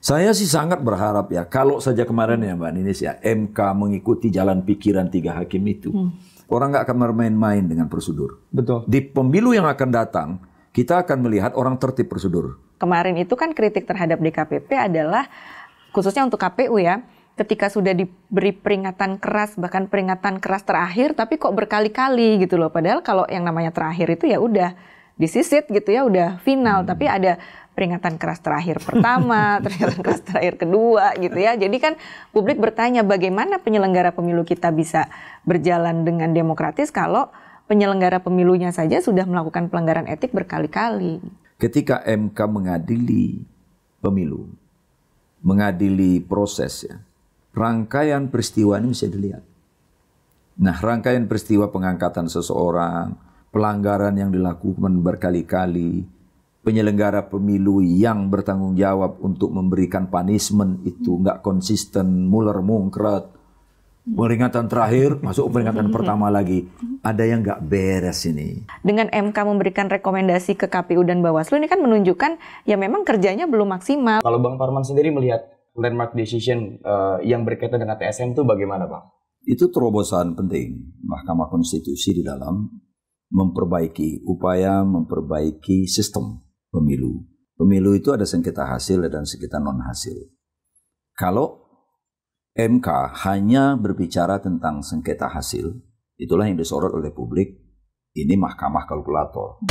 Saya sih sangat berharap ya, kalau saja kemarin ya Mbak Ninis ya, MK mengikuti jalan pikiran 3 hakim itu, orang nggak akan bermain-main dengan prosedur. Betul. Di pemilu yang akan datang, kita akan melihat orang tertib prosedur. Kemarin itu kan kritik terhadap DKPP adalah, khususnya untuk KPU ya, ketika sudah diberi peringatan keras, bahkan peringatan keras terakhir, tapi kok berkali-kali gitu loh. Padahal kalau yang namanya terakhir itu ya udah disisit gitu ya, udah final. Tapi ada peringatan keras terakhir pertama, peringatan keras terakhir kedua gitu ya. Jadi kan publik bertanya bagaimana penyelenggara pemilu kita bisa berjalan dengan demokratis kalau penyelenggara pemilunya saja sudah melakukan pelanggaran etik berkali-kali. Ketika MK mengadili pemilu, mengadili proses ya, rangkaian peristiwa ini bisa dilihat. Nah, rangkaian peristiwa pengangkatan seseorang, pelanggaran yang dilakukan berkali-kali, penyelenggara pemilu yang bertanggung jawab untuk memberikan punishment itu nggak konsisten, muler mungkret. Peringatan terakhir, masuk peringatan pertama lagi. Ada yang nggak beres ini. Dengan MK memberikan rekomendasi ke KPU dan Bawaslu ini kan menunjukkan ya memang kerjanya belum maksimal. Kalau Bang Parman sendiri melihat landmark decision yang berkaitan dengan TSM itu bagaimana Bang? Itu terobosan penting Mahkamah Konstitusi di dalam memperbaiki, upaya memperbaiki sistem pemilu. Pemilu itu ada sengketa hasil dan sengketa non hasil. Kalau MK hanya berbicara tentang sengketa hasil, itulah yang disorot oleh publik. Ini mahkamah kalkulator.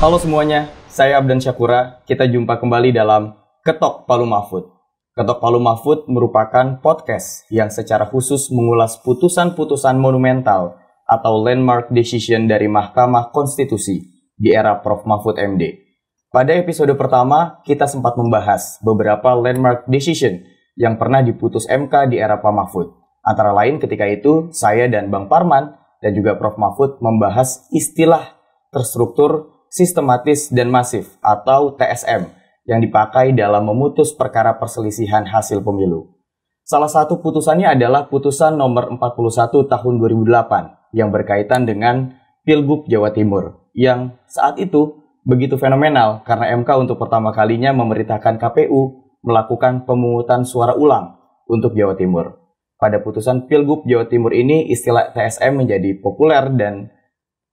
Halo semuanya, saya Abdan Syakura. Kita jumpa kembali dalam Ketok Palu Mahfud. Ketok Palu Mahfud merupakan podcast yang secara khusus mengulas putusan-putusan monumental atau landmark decision dari Mahkamah Konstitusi di era Prof. Mahfud MD. Pada episode pertama, kita sempat membahas beberapa landmark decision yang pernah diputus MK di era Pak Mahfud. Antara lain ketika itu, saya dan Bang Parman dan juga Prof. Mahfud membahas istilah terstruktur, sistematis, dan masif atau TSM yang dipakai dalam memutus perkara perselisihan hasil pemilu. Salah satu putusannya adalah putusan nomor 41 tahun 2008 yang berkaitan dengan Pilgub Jawa Timur yang saat itu begitu fenomenal karena MK untuk pertama kalinya memerintahkan KPU melakukan pemungutan suara ulang untuk Jawa Timur. Pada putusan Pilgub Jawa Timur ini istilah TSM menjadi populer dan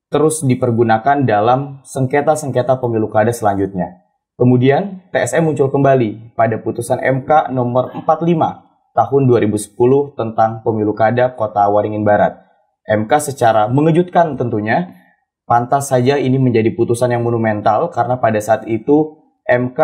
terus dipergunakan dalam sengketa-sengketa pemilu kada selanjutnya. Kemudian TSM muncul kembali pada putusan MK nomor 45 tahun 2010 tentang pemilu kada Kota Waringin Barat. MK secara mengejutkan tentunya, pantas saja ini menjadi putusan yang monumental karena pada saat itu MK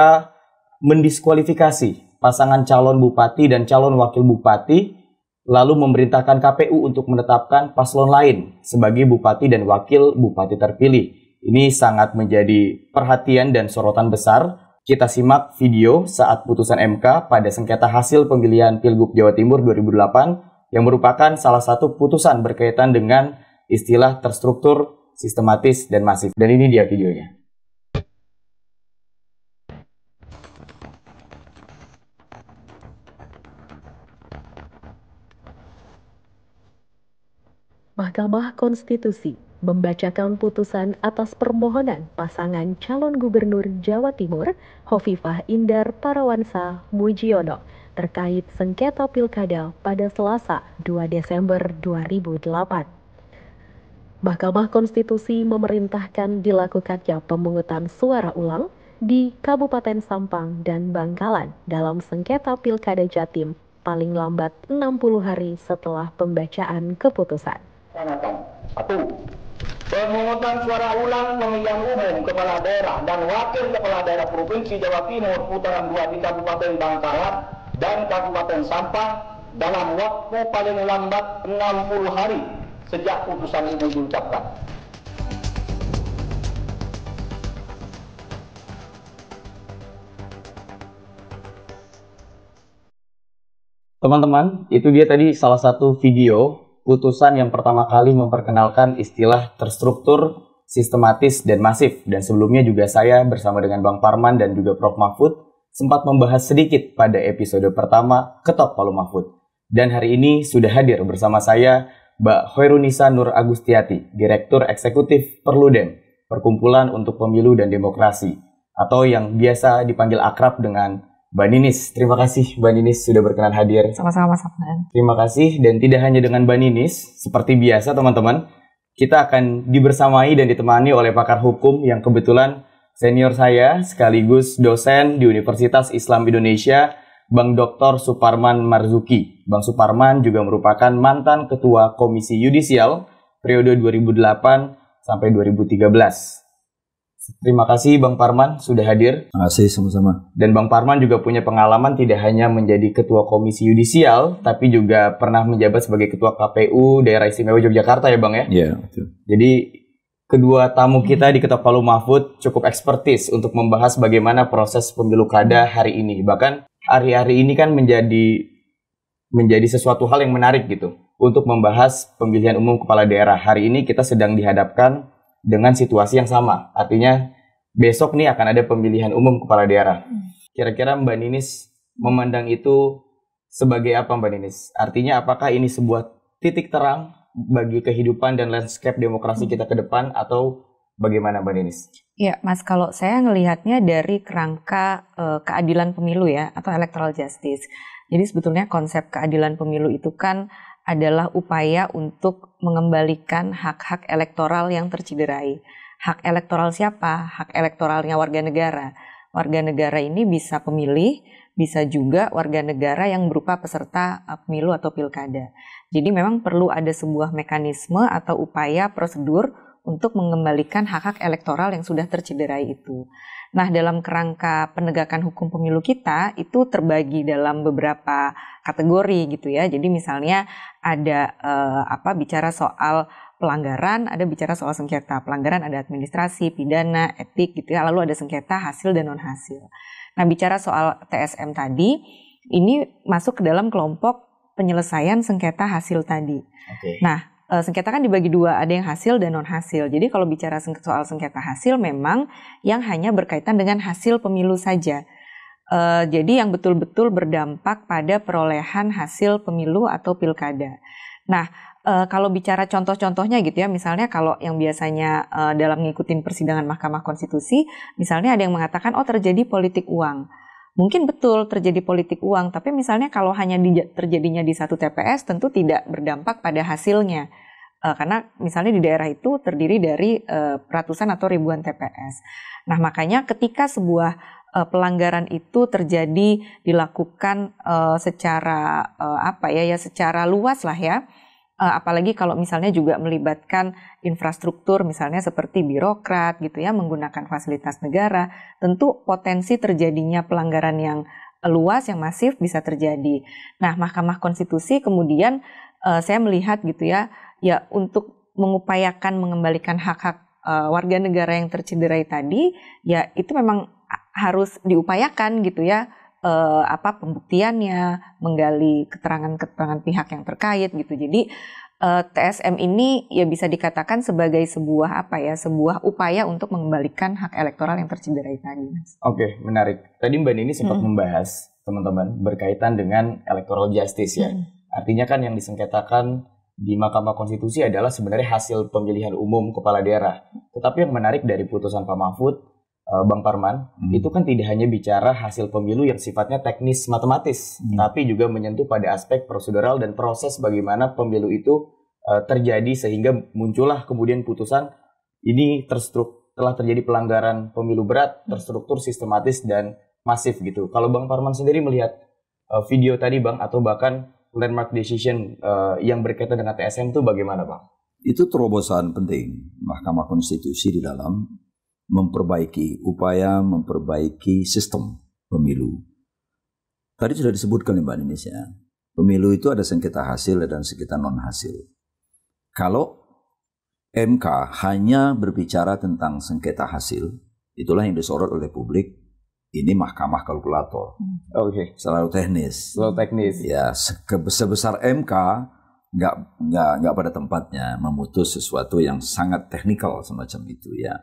mendiskualifikasi pasangan calon bupati dan calon wakil bupati, lalu memerintahkan KPU untuk menetapkan paslon lain sebagai bupati dan wakil bupati terpilih. Ini sangat menjadi perhatian dan sorotan besar. Kita simak video saat putusan MK pada sengketa hasil pemilihan Pilgub Jawa Timur 2008 yang merupakan salah satu putusan berkaitan dengan istilah terstruktur, sistematis, dan masif. Dan ini dia videonya. Mahkamah Konstitusi membacakan putusan atas permohonan pasangan calon gubernur Jawa Timur, Hovifah Indar Parawansa Mujiono, terkait sengketa pilkada pada Selasa 2 Desember 2008. Mahkamah Konstitusi memerintahkan dilakukannya pemungutan suara ulang di Kabupaten Sampang dan Bangkalan dalam sengketa pilkada Jatim paling lambat 60 hari setelah pembacaan keputusan. 1. Pemungutan suara ulang pemilihan umum kepala daerah dan wakil kepala daerah Provinsi Jawa Timur putaran 2 di Kabupaten Bangkalan dan Kabupaten Sampang dalam waktu paling lambat 60 hari sejak putusan ini diucapkan. Teman-teman, itu dia tadi salah satu video putusan yang pertama kali memperkenalkan istilah terstruktur, sistematis, dan masif. Dan sebelumnya juga saya bersama dengan Bang Parman dan juga Prof. Mahfud sempat membahas sedikit pada episode pertama Ketok Palu Mahfud. Dan hari ini sudah hadir bersama saya Mbak Hoirunisa Nur Agustiati, Direktur Eksekutif Perludem, Perkumpulan untuk Pemilu dan Demokrasi, atau yang biasa dipanggil akrab dengan Mbak Ninis. Terima kasih Mbak Ninis sudah berkenan hadir. Sama-sama Mas Afnan. Terima kasih, dan tidak hanya dengan Mbak Ninis, seperti biasa teman-teman, kita akan dibersamai dan ditemani oleh pakar hukum yang kebetulan senior saya sekaligus dosen di Universitas Islam Indonesia, Bang Dr. Suparman Marzuki. Bang Suparman juga merupakan mantan Ketua Komisi Yudisial periode 2008 sampai 2013. Terima kasih Bang Parman sudah hadir. Terima kasih sama-sama. Dan Bang Parman juga punya pengalaman tidak hanya menjadi Ketua Komisi Yudisial, tapi juga pernah menjabat sebagai Ketua KPU Daerah Istimewa Yogyakarta ya Bang ya? Iya, betul. Jadi kedua tamu kita di Ketok Palu Mahfud cukup ekspertis untuk membahas bagaimana proses pemilu kada hari ini. Bahkan hari-hari ini kan menjadi sesuatu hal yang menarik gitu untuk membahas pemilihan umum kepala daerah. Hari ini kita sedang dihadapkan dengan situasi yang sama. Artinya besok nih akan ada pemilihan umum kepala daerah. Kira-kira Mbak Ninis memandang itu sebagai apa Mbak Ninis? Artinya apakah ini sebuah titik terang bagi kehidupan dan landscape demokrasi kita ke depan atau bagaimana Mbak Ninis? Ya Mas, kalau saya ngelihatnya dari kerangka keadilan pemilu ya, atau electoral justice. Jadi sebetulnya konsep keadilan pemilu itu kan adalah upaya untuk mengembalikan hak-hak elektoral yang tercederai. Hak elektoral siapa? Hak elektoralnya warga negara. Warga negara ini bisa pemilih, bisa juga warga negara yang berupa peserta pemilu atau pilkada. Jadi memang perlu ada sebuah mekanisme atau upaya prosedur untuk mengembalikan hak-hak elektoral yang sudah tercederai itu. Nah, dalam kerangka penegakan hukum pemilu kita itu terbagi dalam beberapa kategori gitu ya. Jadi misalnya ada bicara soal pelanggaran, ada bicara soal sengketa. Pelanggaran ada administrasi, pidana, etik gitu ya. Lalu ada sengketa hasil dan non hasil. Nah, bicara soal TSM tadi, ini masuk ke dalam kelompok penyelesaian sengketa hasil tadi. Okay. Nah, sengketa kan dibagi dua, ada yang hasil dan non hasil. Jadi kalau bicara soal sengketa hasil memang yang hanya berkaitan dengan hasil pemilu saja. Jadi yang betul-betul berdampak pada perolehan hasil pemilu atau pilkada. Nah, kalau bicara contoh-contohnya gitu ya, misalnya kalau yang biasanya dalam ngikutin persidangan Mahkamah Konstitusi, misalnya ada yang mengatakan oh terjadi politik uang. Mungkin betul terjadi politik uang, tapi misalnya kalau hanya terjadinya di satu TPS tentu tidak berdampak pada hasilnya. Karena misalnya di daerah itu terdiri dari ratusan atau ribuan TPS. Nah makanya ketika sebuah pelanggaran itu terjadi dilakukan secara secara luas lah ya. Apalagi kalau misalnya juga melibatkan infrastruktur misalnya seperti birokrat gitu ya, menggunakan fasilitas negara, tentu potensi terjadinya pelanggaran yang luas, yang masif bisa terjadi. Nah, Mahkamah Konstitusi kemudian saya melihat gitu ya untuk mengupayakan mengembalikan hak-hak warga negara yang tercederai tadi, ya itu memang harus diupayakan gitu ya. Pembuktiannya, menggali keterangan-keterangan pihak yang terkait gitu. Jadi TSM ini ya bisa dikatakan sebagai sebuah sebuah upaya untuk mengembalikan hak elektoral yang tercederai tadi. Oke, menarik. Tadi Mbak Nini sempat membahas teman-teman berkaitan dengan electoral justice ya. Artinya kan yang disengketakan di Mahkamah Konstitusi adalah sebenarnya hasil pemilihan umum kepala daerah. Tetapi yang menarik dari putusan Pak Mahfud, Bang Parman, itu kan tidak hanya bicara hasil pemilu yang sifatnya teknis matematis, tapi juga menyentuh pada aspek prosedural dan proses bagaimana pemilu itu terjadi sehingga muncullah kemudian putusan ini telah terjadi pelanggaran pemilu berat, terstruktur, sistematis dan masif gitu. Kalau Bang Parman sendiri melihat video tadi Bang, atau bahkan landmark decision yang berkaitan dengan TSM itu bagaimana Bang? Itu terobosan penting Mahkamah Konstitusi di dalam upaya memperbaiki sistem pemilu. Tadi sudah disebutkan Mbak Indonesia, pemilu itu ada sengketa hasil dan sengketa non hasil. Kalau MK hanya berbicara tentang sengketa hasil, itulah yang disorot oleh publik. Ini mahkamah kalkulator. Oke. Selalu teknis. Selalu teknis. Ya, sebesar MK nggak pada tempatnya memutus sesuatu yang sangat teknikal semacam itu ya.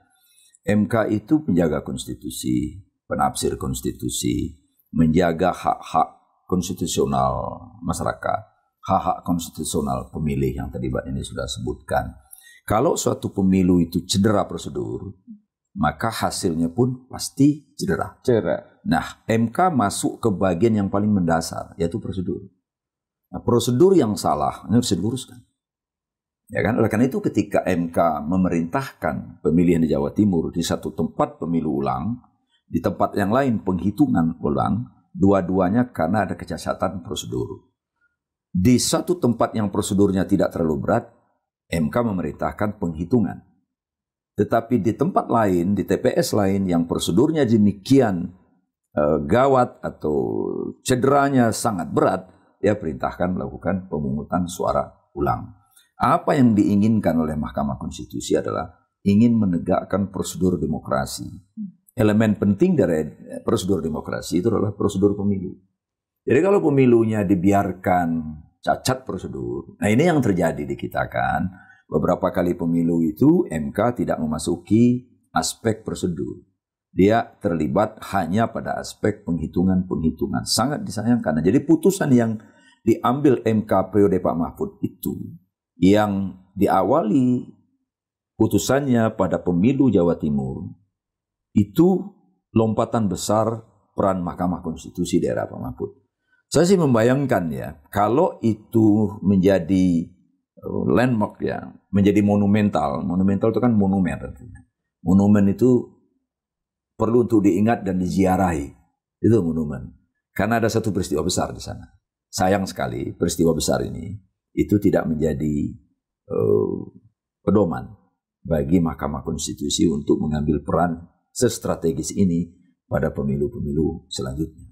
MK itu penjaga konstitusi, penafsir konstitusi, menjaga hak-hak konstitusional masyarakat, hak-hak konstitusional pemilih yang tadi Mbak ini sudah sebutkan. Kalau suatu pemilu itu cedera prosedur, maka hasilnya pun pasti cedera. Nah, MK masuk ke bagian yang paling mendasar, yaitu prosedur. Nah, prosedur yang salah ini harus diluruskan. Ya kan? Oleh karena itu ketika MK memerintahkan pemilihan di Jawa Timur di satu tempat pemilu ulang, di tempat yang lain penghitungan ulang, dua-duanya karena ada kecacatan prosedur. Di satu tempat yang prosedurnya tidak terlalu berat, MK memerintahkan penghitungan. Tetapi di tempat lain, di TPS lain yang prosedurnya demikian gawat atau cederanya sangat berat, dia perintahkan melakukan pemungutan suara ulang. Apa yang diinginkan oleh Mahkamah Konstitusi adalah ingin menegakkan prosedur demokrasi. Elemen penting dari prosedur demokrasi itu adalah prosedur pemilu. Jadi kalau pemilunya dibiarkan cacat prosedur, nah ini yang terjadi di kita kan. Beberapa kali pemilu itu MK tidak memasuki aspek prosedur. Dia terlibat hanya pada aspek penghitungan-penghitungan. Sangat disayangkan. Nah, jadi putusan yang diambil MK periode Pak Mahfud itu, yang diawali putusannya pada pemilu Jawa Timur, itu lompatan besar peran Mahkamah Konstitusi di era Pak Mahfud. Saya sih membayangkan ya, kalau itu menjadi landmark ya, menjadi monumental. Monumental itu kan monumen artinya. Monumen itu perlu untuk diingat dan diziarahi. Itu monumen. Karena ada satu peristiwa besar di sana. Sayang sekali peristiwa besar ini itu tidak menjadi pedoman bagi Mahkamah Konstitusi untuk mengambil peran sestrategis ini pada pemilu-pemilu selanjutnya.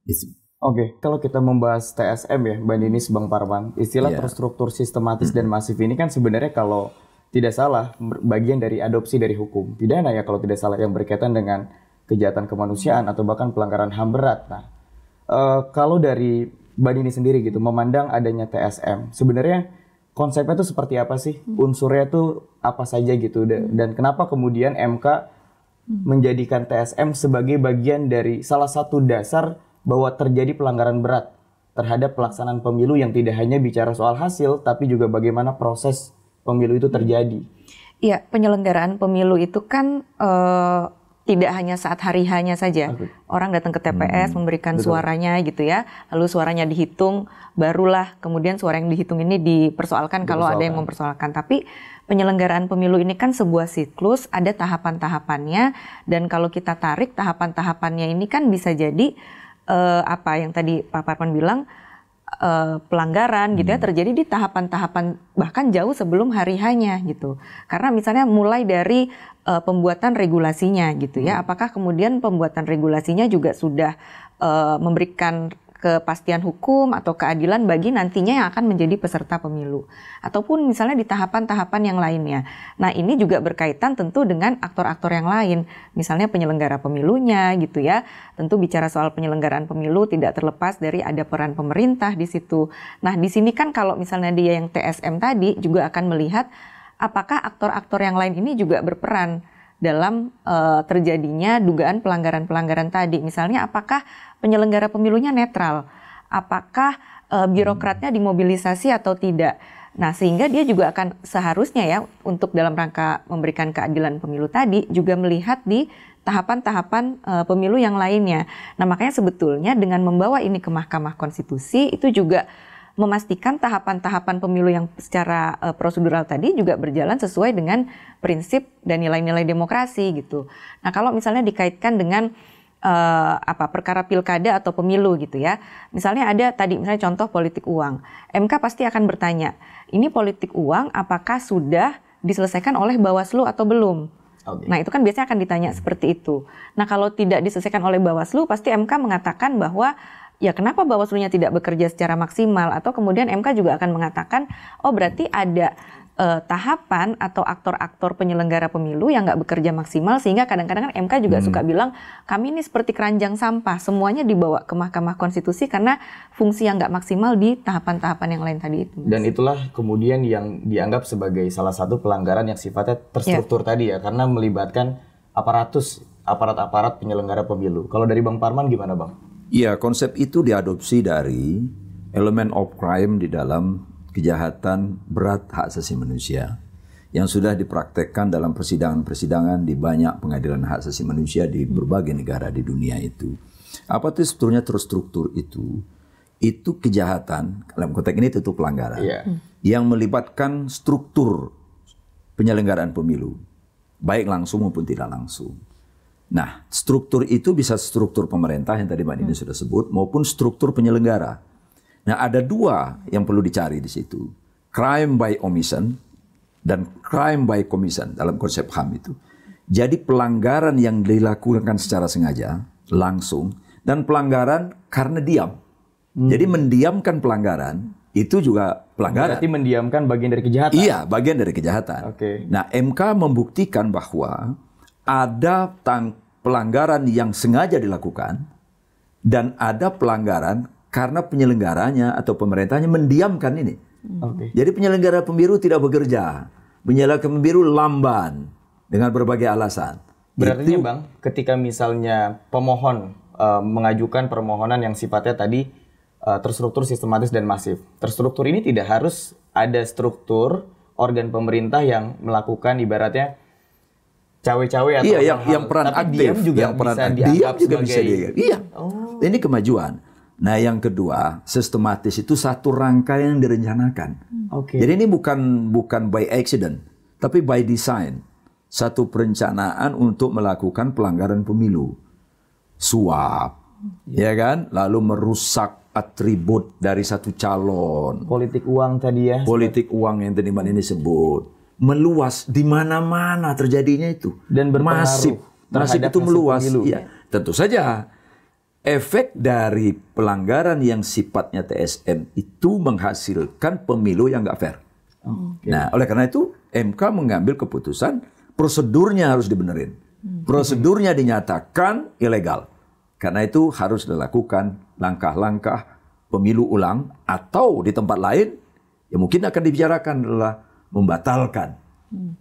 Itu. Oke, kalau kita membahas TSM ya, Mbak Ninis, Bang Parman, istilah terstruktur sistematis dan masif ini kan sebenarnya kalau tidak salah bagian dari adopsi dari hukum pidana ya kalau tidak salah yang berkaitan dengan kejahatan kemanusiaan atau bahkan pelanggaran HAM berat. Nah, kalau dari Mbak Ninis sendiri gitu memandang adanya TSM, sebenarnya konsepnya itu seperti apa sih? Unsurnya itu apa saja gitu? Dan kenapa kemudian MK menjadikan TSM sebagai bagian dari salah satu dasar bahwa terjadi pelanggaran berat terhadap pelaksanaan pemilu yang tidak hanya bicara soal hasil, tapi juga bagaimana proses pemilu itu terjadi? Iya, penyelenggaraan pemilu itu kan tidak hanya saat hari hanya saja. Orang datang ke TPS memberikan suaranya gitu ya, lalu suaranya dihitung, barulah kemudian suara yang dihitung ini dipersoalkan kalau ada yang mempersoalkan. Tapi penyelenggaraan pemilu ini kan sebuah siklus, ada tahapan-tahapannya, dan kalau kita tarik tahapan-tahapannya ini kan bisa jadi apa yang tadi Pak Parman bilang, pelanggaran gitu ya terjadi di tahapan-tahapan bahkan jauh sebelum hari hanya gitu. Karena misalnya mulai dari pembuatan regulasinya gitu ya. Apakah kemudian pembuatan regulasinya juga sudah memberikan kepastian hukum atau keadilan bagi nantinya yang akan menjadi peserta pemilu. Ataupun misalnya di tahapan-tahapan yang lainnya. Nah, ini juga berkaitan tentu dengan aktor-aktor yang lain. Misalnya penyelenggara pemilunya gitu ya. Tentu bicara soal penyelenggaraan pemilu tidak terlepas dari ada peran pemerintah di situ. Nah, di sini kan kalau misalnya dia yang TSM tadi juga akan melihat apakah aktor-aktor yang lain ini juga berperan dalam terjadinya dugaan pelanggaran-pelanggaran tadi. Misalnya apakah penyelenggara pemilunya netral? Apakah birokratnya dimobilisasi atau tidak? Nah, sehingga dia juga akan seharusnya ya untuk dalam rangka memberikan keadilan pemilu tadi juga melihat di tahapan-tahapan pemilu yang lainnya. Nah, makanya sebetulnya dengan membawa ini ke Mahkamah Konstitusi itu juga memastikan tahapan-tahapan pemilu yang secara prosedural tadi juga berjalan sesuai dengan prinsip dan nilai-nilai demokrasi gitu. Nah, kalau misalnya dikaitkan dengan perkara pilkada atau pemilu gitu ya. Misalnya ada tadi misalnya contoh politik uang. MK pasti akan bertanya, ini politik uang apakah sudah diselesaikan oleh Bawaslu atau belum? Nah, itu kan biasanya akan ditanya seperti itu. Nah, kalau tidak diselesaikan oleh Bawaslu, pasti MK mengatakan bahwa ya kenapa Bawaslu-nya tidak bekerja secara maksimal, atau kemudian MK juga akan mengatakan oh berarti ada tahapan atau aktor-aktor penyelenggara pemilu yang nggak bekerja maksimal, sehingga kadang-kadang kan MK juga suka bilang kami ini seperti keranjang sampah, semuanya dibawa ke Mahkamah Konstitusi karena fungsi yang nggak maksimal di tahapan-tahapan yang lain tadi itu. Dan itulah kemudian yang dianggap sebagai salah satu pelanggaran yang sifatnya terstruktur tadi ya, karena melibatkan aparat-aparat penyelenggara pemilu. Kalau dari Bang Parman gimana Bang? Iya, konsep itu diadopsi dari elemen of crime di dalam kejahatan berat hak asasi manusia yang sudah dipraktekkan dalam persidangan-persidangan di banyak pengadilan hak asasi manusia di berbagai negara di dunia itu. Apa itu sebetulnya terstruktur itu? Itu kejahatan, dalam konteks ini tentu pelanggaran, yang melibatkan struktur penyelenggaraan pemilu, baik langsung maupun tidak langsung. Nah, struktur itu bisa struktur pemerintah yang tadi Mbak Nini sudah sebut, maupun struktur penyelenggara. Nah, ada dua yang perlu dicari di situ. Crime by omission dan crime by commission dalam konsep HAM itu. Jadi pelanggaran yang dilakukan secara sengaja, langsung, dan pelanggaran karena diam. Jadi mendiamkan pelanggaran itu juga pelanggaran. Berarti mendiamkan bagian dari kejahatan. Iya, bagian dari kejahatan. Oke. Nah, MK membuktikan bahwa ada pelanggaran yang sengaja dilakukan dan ada pelanggaran karena penyelenggaranya atau pemerintahnya mendiamkan ini. Oke. Jadi penyelenggara pemilu tidak bekerja, penyelenggara pemilu lamban dengan berbagai alasan. Berarti Itu- Bang, ketika misalnya pemohon mengajukan permohonan yang sifatnya tadi terstruktur, sistematis, dan masif. Terstruktur ini tidak harus ada struktur organ pemerintah yang melakukan ibaratnya cawe-cawe atau Iya, hal-hal. yang peran Tapi aktif, diam juga yang peran bisa aktif, dianggap diam juga sebagai bisa dia. Iya, ini kemajuan. Nah, yang kedua, sistematis itu satu rangkaian yang direncanakan. Oke. Jadi ini bukan by accident, tapi by design. Satu perencanaan untuk melakukan pelanggaran pemilu, suap, ya kan, lalu merusak atribut dari satu calon. Politik uang tadi ya. Politik uang yang tadi Mbak Nini sebut meluas di mana-mana terjadinya itu Dan berpengaruh masif terhadap itu hasil meluas. pemilu. Iya, tentu saja efek dari pelanggaran yang sifatnya TSM itu menghasilkan pemilu yang nggak fair. Nah, oleh karena itu MK mengambil keputusan prosedurnya harus dibenerin, prosedurnya dinyatakan ilegal. Karena itu harus dilakukan langkah-langkah pemilu ulang atau di tempat lain yang mungkin akan dibicarakan adalah membatalkan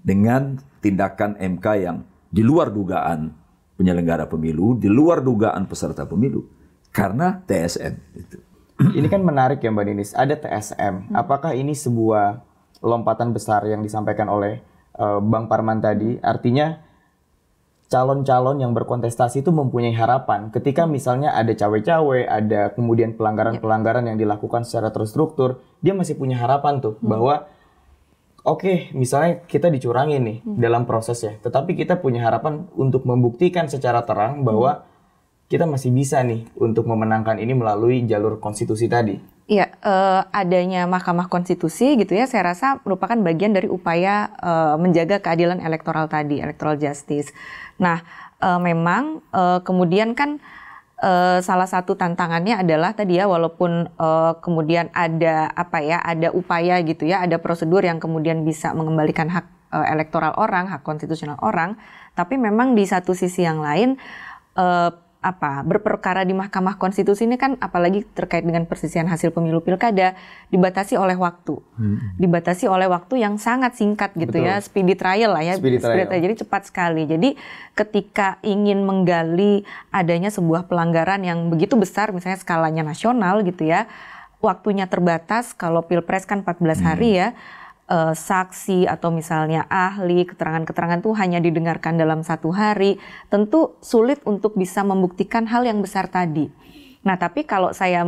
dengan tindakan MK yang di luar dugaan penyelenggara pemilu, di luar dugaan peserta pemilu karena TSM itu. Ini kan menarik ya Mbak Ninis, ada TSM. Apakah ini sebuah lompatan besar yang disampaikan oleh Bang Parman tadi? Artinya calon-calon yang berkontestasi itu mempunyai harapan ketika misalnya ada cawe-cawe, ada kemudian pelanggaran-pelanggaran yang dilakukan secara terstruktur, dia masih punya harapan tuh bahwa oke, misalnya kita dicurangin nih dalam prosesnya, tetapi kita punya harapan untuk membuktikan secara terang bahwa kita masih bisa nih untuk memenangkan ini melalui jalur konstitusi tadi. Iya, adanya Mahkamah Konstitusi gitu ya, saya rasa merupakan bagian dari upaya menjaga keadilan elektoral tadi, electoral justice. Nah, memang kemudian kan salah satu tantangannya adalah tadi ya, walaupun kemudian ada ada upaya gitu ya, ada prosedur yang kemudian bisa mengembalikan hak elektoral orang, hak konstitusional orang, tapi memang di satu sisi yang lain berperkara di Mahkamah Konstitusi ini kan apalagi terkait dengan perselisihan hasil pemilu pilkada dibatasi oleh waktu. Dibatasi oleh waktu yang sangat singkat gitu. Betul. Ya, speedy trial lah ya. Speedy trial. Jadi cepat sekali. Jadi ketika ingin menggali adanya sebuah pelanggaran yang begitu besar misalnya skalanya nasional gitu ya, waktunya terbatas. Kalau Pilpres kan 14 hari ya. Saksi atau misalnya ahli, keterangan-keterangan itu hanya didengarkan dalam 1 hari, tentu sulit untuk bisa membuktikan hal yang besar tadi. Nah, tapi kalau saya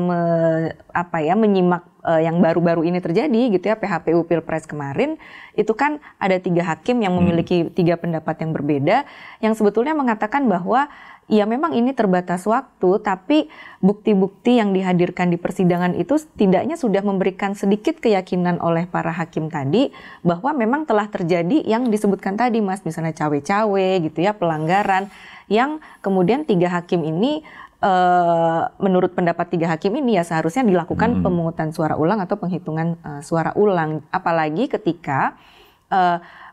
menyimak yang baru-baru ini terjadi gitu ya, PHPU Pilpres kemarin, itu kan ada 3 hakim yang memiliki 3 pendapat yang berbeda, yang sebetulnya mengatakan bahwa ya memang ini terbatas waktu, tapi bukti-bukti yang dihadirkan di persidangan itu setidaknya sudah memberikan sedikit keyakinan oleh para hakim tadi bahwa memang telah terjadi yang disebutkan tadi Mas, misalnya cawe-cawe gitu ya, pelanggaran yang kemudian 3 hakim ini menurut pendapat 3 hakim ini ya seharusnya dilakukan pemungutan suara ulang atau penghitungan suara ulang, apalagi ketika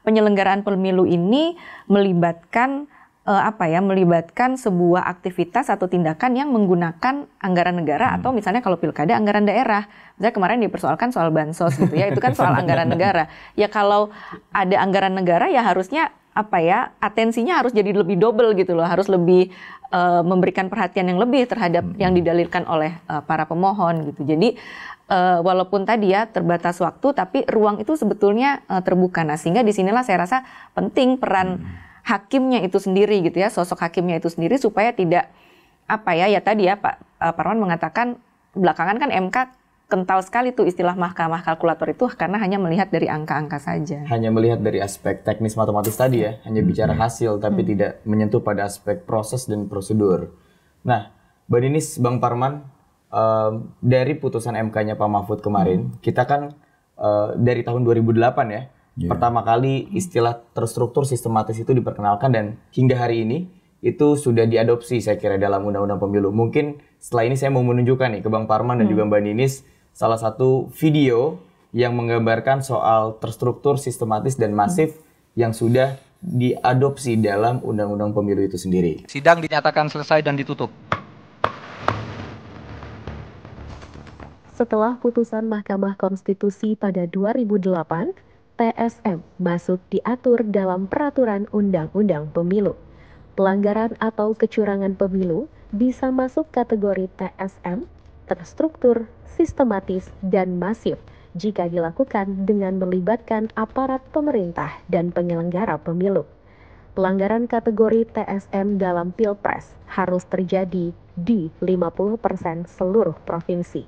penyelenggaraan pemilu ini melibatkan melibatkan sebuah aktivitas atau tindakan yang menggunakan anggaran negara atau misalnya kalau pilkada anggaran daerah. Misalnya kemarin dipersoalkan soal bansos gitu ya, itu kan soal anggaran negara. Ya kalau ada anggaran negara ya harusnya atensinya harus jadi lebih double gitu loh, harus lebih memberikan perhatian yang lebih terhadap yang didalilkan oleh para pemohon gitu. Jadi walaupun tadi ya terbatas waktu, tapi ruang itu sebetulnya terbuka. Nah, sehingga disinilah saya rasa penting peran hakimnya itu sendiri gitu ya, sosok hakimnya itu sendiri supaya tidak ya tadi ya Pak Parwan mengatakan belakangan kan MK kental sekali tuh istilah mahkamah kalkulator itu karena hanya melihat dari angka-angka saja. Hanya melihat dari aspek teknis matematis tadi ya, hanya bicara hasil tapi tidak menyentuh pada aspek proses dan prosedur. Nah, Mbak Ninis, Bang Parman, dari putusan MK-nya Pak Mahfud kemarin, kita kan dari tahun 2008 ya, pertama kali istilah terstruktur sistematis itu diperkenalkan dan hingga hari ini itu sudah diadopsi saya kira dalam Undang-Undang Pemilu. Mungkin setelah ini saya mau menunjukkan nih ke Bang Parman dan juga Mbak Ninis salah satu video yang menggambarkan soal terstruktur, sistematis, dan masif yang sudah diadopsi dalam Undang-Undang Pemilu itu sendiri. Sidang dinyatakan selesai dan ditutup. Setelah putusan Mahkamah Konstitusi pada 2008, TSM masuk diatur dalam Peraturan Undang-Undang Pemilu. Pelanggaran atau kecurangan pemilu bisa masuk kategori TSM, terstruktur, sistematis, dan masif jika dilakukan dengan melibatkan aparat pemerintah dan penyelenggara pemilu. Pelanggaran kategori TSM dalam Pilpres harus terjadi di 50% seluruh provinsi.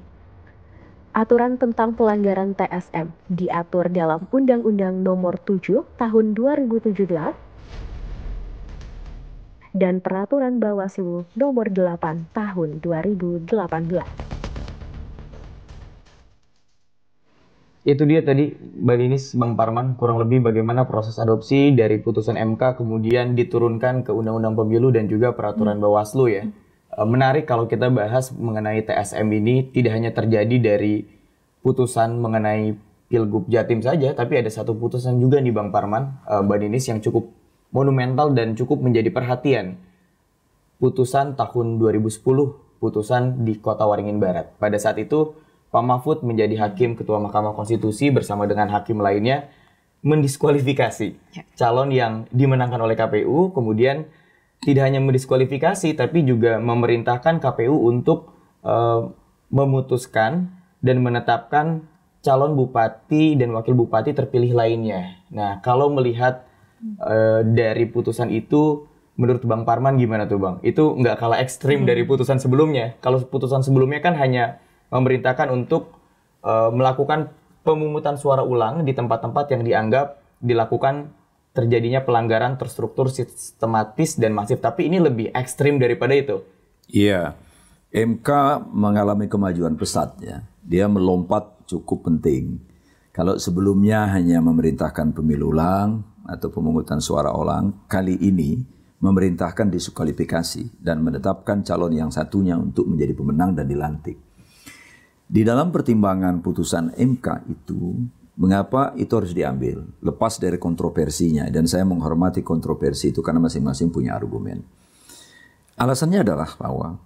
Aturan tentang pelanggaran TSM diatur dalam Undang-Undang Nomor 7 Tahun 2017 dan Peraturan Bawaslu Nomor 8 Tahun 2018. Itu dia tadi Mbak Ninis, Bang Parman, kurang lebih bagaimana proses adopsi dari putusan MK kemudian diturunkan ke Undang-Undang Pemilu dan juga Peraturan Bawaslu ya. Menarik kalau kita bahas mengenai TSM ini tidak hanya terjadi dari putusan mengenai Pilgub Jatim saja, tapi ada satu putusan juga nih Bang Parman, Mbak Ninis yang cukup monumental dan cukup menjadi perhatian. Putusan tahun 2010, putusan di Kota Waringin Barat. Pada saat itu, Pak Mahfud menjadi hakim Ketua Mahkamah Konstitusi bersama dengan hakim lainnya mendiskualifikasi calon yang dimenangkan oleh KPU, kemudian tidak hanya mendiskualifikasi, tapi juga memerintahkan KPU untuk memutuskan dan menetapkan calon bupati dan wakil bupati terpilih lainnya. Nah, kalau melihat dari putusan itu, menurut Bang Parman gimana tuh Bang? Itu nggak kalah ekstrim dari putusan sebelumnya. Kalau putusan sebelumnya kan hanya memerintahkan untuk melakukan pemungutan suara ulang di tempat-tempat yang dianggap dilakukan terjadinya pelanggaran terstruktur, sistematis, dan masif. Tapi ini lebih ekstrim daripada itu. Iya, MK mengalami kemajuan pesat ya. Dia melompat cukup penting. Kalau sebelumnya hanya memerintahkan pemilu ulang atau pemungutan suara ulang, kali ini memerintahkan diskualifikasi dan menetapkan calon yang satunya untuk menjadi pemenang dan dilantik. Di dalam pertimbangan putusan MK itu, mengapa itu harus diambil? Lepas dari kontroversinya, dan saya menghormati kontroversi itu karena masing-masing punya argumen. Alasannya adalah bahwa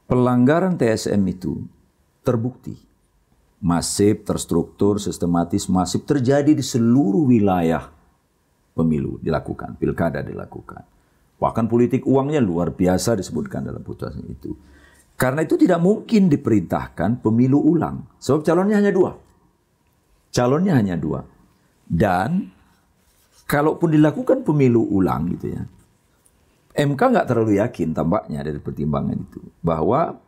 pelanggaran TSM itu terbukti. Masif, terstruktur, sistematis, masif terjadi di seluruh wilayah pemilu dilakukan, pilkada dilakukan. Bahkan politik uangnya luar biasa disebutkan dalam putusan itu. Karena itu tidak mungkin diperintahkan pemilu ulang. Sebab calonnya hanya dua. Calonnya hanya dua. Dan kalaupun dilakukan pemilu ulang gitu ya, MK nggak terlalu yakin tampaknya dari pertimbangan itu bahwa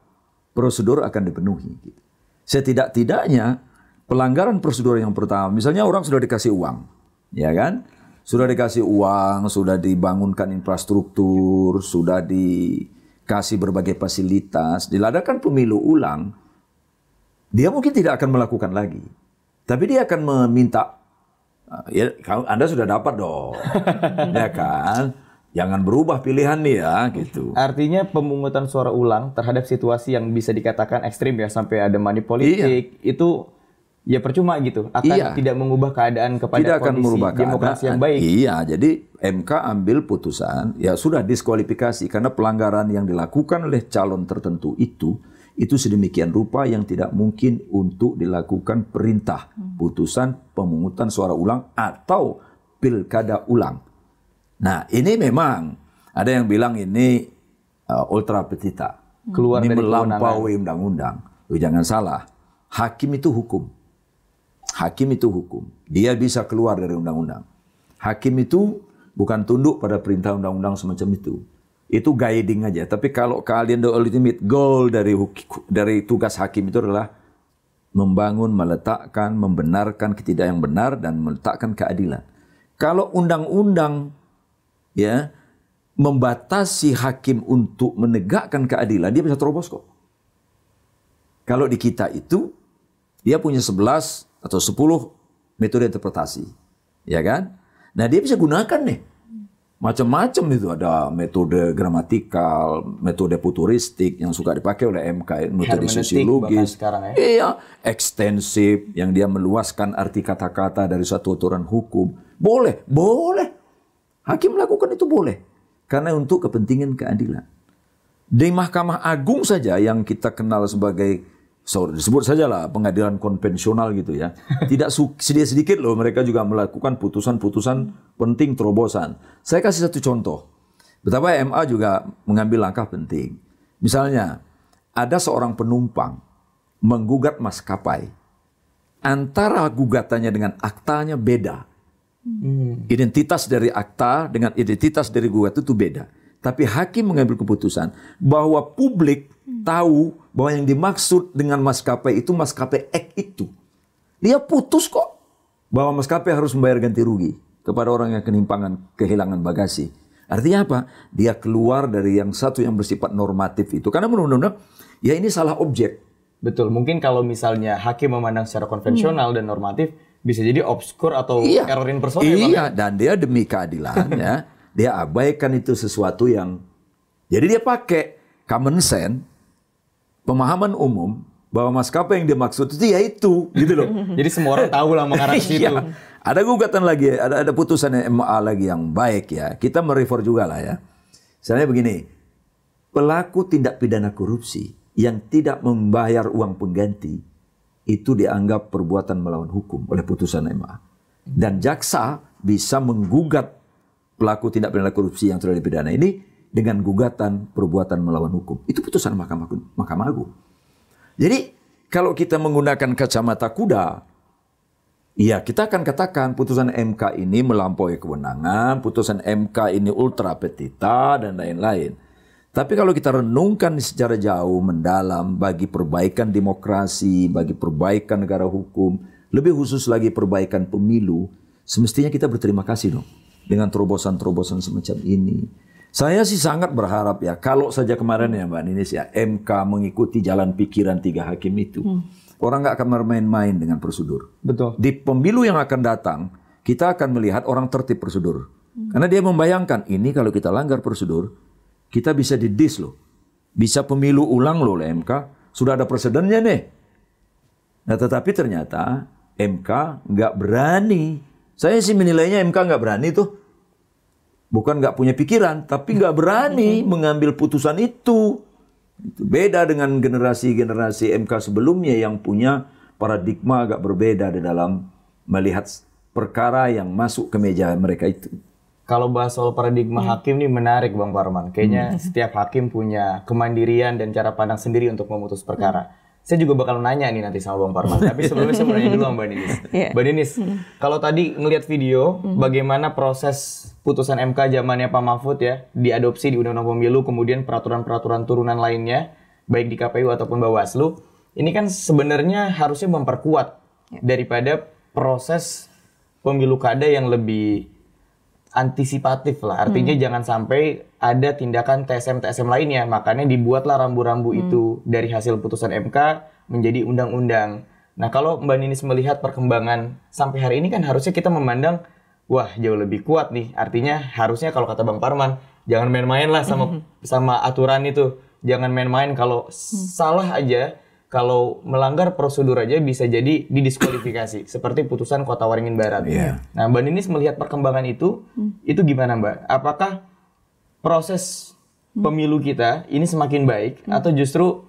prosedur akan dipenuhi. Gitu. Setidak-tidaknya pelanggaran prosedur yang pertama, misalnya orang sudah dikasih uang, ya kan? Sudah dikasih uang, sudah dibangunkan infrastruktur, sudah dikasih berbagai fasilitas, diladakan pemilu ulang, dia mungkin tidak akan melakukan lagi. Tapi dia akan meminta, ya Anda sudah dapat dong, ya kan? Jangan berubah pilihan nih ya, gitu. Artinya pemungutan suara ulang terhadap situasi yang bisa dikatakan ekstrim ya, sampai ada money politik, itu ya percuma gitu, akan tidak mengubah keadaan kepada tidak akan kondisi merubah demokrasi yang baik. Iya, jadi MK ambil putusan, ya sudah diskualifikasi karena pelanggaran yang dilakukan oleh calon tertentu itu sedemikian rupa yang tidak mungkin untuk dilakukan perintah putusan pemungutan suara ulang atau pilkada ulang. Nah, ini memang ada yang bilang ini ultra petita. Keluar ini dari melampaui undang-undang. Jangan salah. Hakim itu hukum. Hakim itu hukum. Dia bisa keluar dari undang-undang. Hakim itu bukan tunduk pada perintah undang-undang semacam itu. Itu guiding aja. Tapi kalau kalian the ultimate goal dari tugas hakim itu adalah membangun, meletakkan, membenarkan ketidak yang benar dan meletakkan keadilan. Kalau undang-undang ya membatasi hakim untuk menegakkan keadilan, dia bisa terobos kok. Kalau di kita itu dia punya 11 atau 10 metode interpretasi, ya kan? Nah, dia bisa gunakan nih. Macam-macam itu, ada metode gramatikal, metode futuristik yang suka dipakai oleh MK, metode sosiologis, sekarang, ya? Iya, ekstensif yang dia meluaskan arti kata-kata dari satu aturan hukum. Boleh. Hakim melakukan itu boleh, karena untuk kepentingan keadilan. Di Mahkamah Agung saja yang kita kenal sebagai disebut sajalah pengadilan konvensional gitu ya. Tidak sedikit loh mereka juga melakukan putusan-putusan penting terobosan. Saya kasih satu contoh. Betapa MA juga mengambil langkah penting. Misalnya, ada seorang penumpang menggugat maskapai. Antara gugatannya dengan aktanya beda. Identitas dari akta dengan identitas dari gugat itu beda. Tapi hakim mengambil keputusan bahwa publik tahu bahwa yang dimaksud dengan maskapai itu maskapai X itu. Dia putus kok bahwa maskapai harus membayar ganti rugi kepada orang yang kehilangan bagasi. Artinya apa? Dia keluar dari yang satu yang bersifat normatif itu. Karena menurut ya ini salah objek. Betul. Mungkin kalau misalnya hakim memandang secara konvensional dan normatif, bisa jadi obskur atau error in persona. Iya, dan dia demi keadilan ya, dia abaikan itu sesuatu yang, jadi dia pakai common sense, pemahaman umum bahwa maskapai yang dia maksud itu ya itu, gitu loh. Jadi semua orang tahu lah mengarah ke situ. Iya. Ada gugatan lagi, ada putusan MA lagi yang baik ya. Kita merefer juga lah ya. Misalnya begini, pelaku tindak pidana korupsi yang tidak membayar uang pengganti itu dianggap perbuatan melawan hukum oleh putusan MA. Dan jaksa bisa menggugat pelaku tindak pidana korupsi yang telah dipidana ini dengan gugatan perbuatan melawan hukum. Itu putusan Mahkamah Agung. Jadi kalau kita menggunakan kacamata kuda, ya kita akan katakan putusan MK ini melampaui kewenangan, putusan MK ini ultra petita dan lain-lain. Tapi kalau kita renungkan secara jauh, mendalam bagi perbaikan demokrasi, bagi perbaikan negara hukum, lebih khusus lagi perbaikan pemilu, semestinya kita berterima kasih dong dengan terobosan-terobosan semacam ini. Saya sih sangat berharap ya, kalau saja kemarin ya Mbak Ninis ya, MK mengikuti jalan pikiran 3 hakim itu, orang nggak akan bermain-main dengan prosedur. Betul. Di pemilu yang akan datang, kita akan melihat orang tertib prosedur. Karena dia membayangkan, ini kalau kita langgar prosedur, kita bisa didis loh. Bisa pemilu ulang loh oleh MK, sudah ada presidennya nih. Nah tetapi ternyata MK nggak berani. Saya sih menilainya MK nggak berani tuh. Bukan nggak punya pikiran, tapi nggak berani mengambil putusan itu. Beda dengan generasi-generasi MK sebelumnya yang punya paradigma agak berbeda di dalam melihat perkara yang masuk ke meja mereka itu. Kalau bahas soal paradigma hakim nih menarik Bang Parman. Kayaknya setiap hakim punya kemandirian dan cara pandang sendiri untuk memutus perkara. Saya juga bakal nanya nih nanti sama Bang Parman. Tapi sebelumnya saya mau nanya dulu sama Mbak Ninis. Mbak Ninis, kalau tadi ngelihat video bagaimana proses putusan MK zamannya Pak Mahfud ya, diadopsi di Undang-Undang Pemilu, kemudian peraturan-peraturan turunan lainnya, baik di KPU ataupun Bawaslu, ini kan sebenarnya harusnya memperkuat daripada proses pemilu kada yang lebih antisipatif lah. Artinya jangan sampai ada tindakan TSM-TSM lainnya. Makanya dibuatlah rambu-rambu itu dari hasil putusan MK menjadi undang-undang. Nah kalau Mbak Ninis melihat perkembangan sampai hari ini kan harusnya kita memandang, wah jauh lebih kuat nih. Artinya harusnya kalau kata Bang Parman, jangan main-main lah sama aturan itu. Jangan main-main, kalau salah aja, kalau melanggar prosedur aja bisa jadi didiskualifikasi. Seperti putusan Kota Waringin Barat. Nah Mbak Ninis melihat perkembangan itu gimana Mbak? Apakah proses pemilu kita ini semakin baik atau justru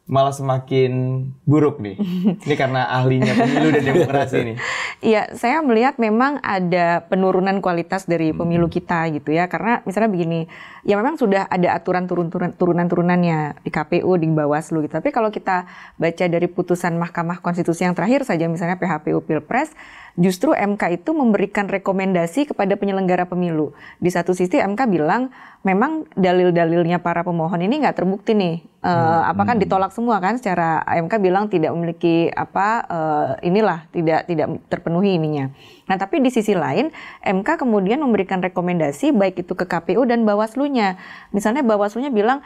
malah semakin buruk nih. Ini karena ahlinya pemilu dan demokrasi nih. Iya, saya melihat memang ada penurunan kualitas dari pemilu kita gitu ya. Karena misalnya begini, ya memang sudah ada aturan turunan-turunannya di KPU, di Bawaslu gitu. Tapi kalau kita baca dari putusan Mahkamah Konstitusi yang terakhir saja, misalnya PHPU Pilpres, justru MK itu memberikan rekomendasi kepada penyelenggara pemilu. Di satu sisi MK bilang memang dalil-dalilnya para pemohon ini nggak terbukti nih. Apakah ditolak semua kan? Secara MK bilang tidak memiliki tidak terpenuhi ininya. Nah, tapi di sisi lain MK kemudian memberikan rekomendasi baik itu ke KPU dan Bawaslu-nya. Misalnya Bawaslu-nya bilang,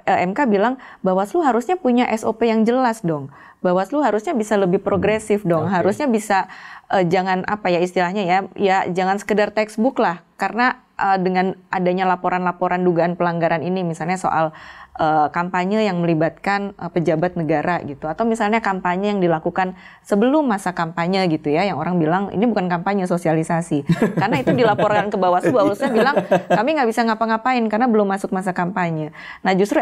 MK bilang Bawaslu harusnya punya SOP yang jelas dong. Bawaslu harusnya bisa lebih progresif dong. Harusnya bisa jangan istilahnya ya jangan sekedar textbook lah. Karena dengan adanya laporan-laporan dugaan pelanggaran ini, misalnya soal kampanye yang melibatkan pejabat negara gitu, atau misalnya kampanye yang dilakukan sebelum masa kampanye gitu ya, yang orang bilang ini bukan kampanye, sosialisasi. Karena itu dilaporkan ke Bawaslu, Bawaslunya bilang kami nggak bisa ngapa-ngapain karena belum masuk masa kampanye. Nah, justru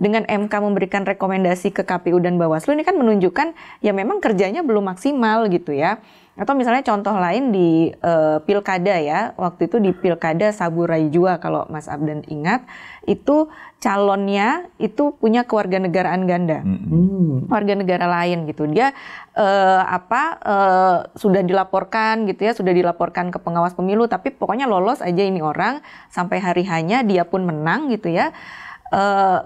dengan MK memberikan rekomendasi ke KPU dan Bawaslu ini kan menunjukkan ya memang kerjanya belum maksimal gitu ya. Atau misalnya contoh lain di pilkada ya, waktu itu di pilkada Saburai Jua kalau Mas Abdan ingat, itu calonnya itu punya kewarganegaraan ganda, warga negara lain gitu. Dia sudah dilaporkan gitu ya, sudah dilaporkan ke pengawas pemilu, tapi pokoknya lolos aja ini orang sampai hari hanya dia pun menang gitu ya.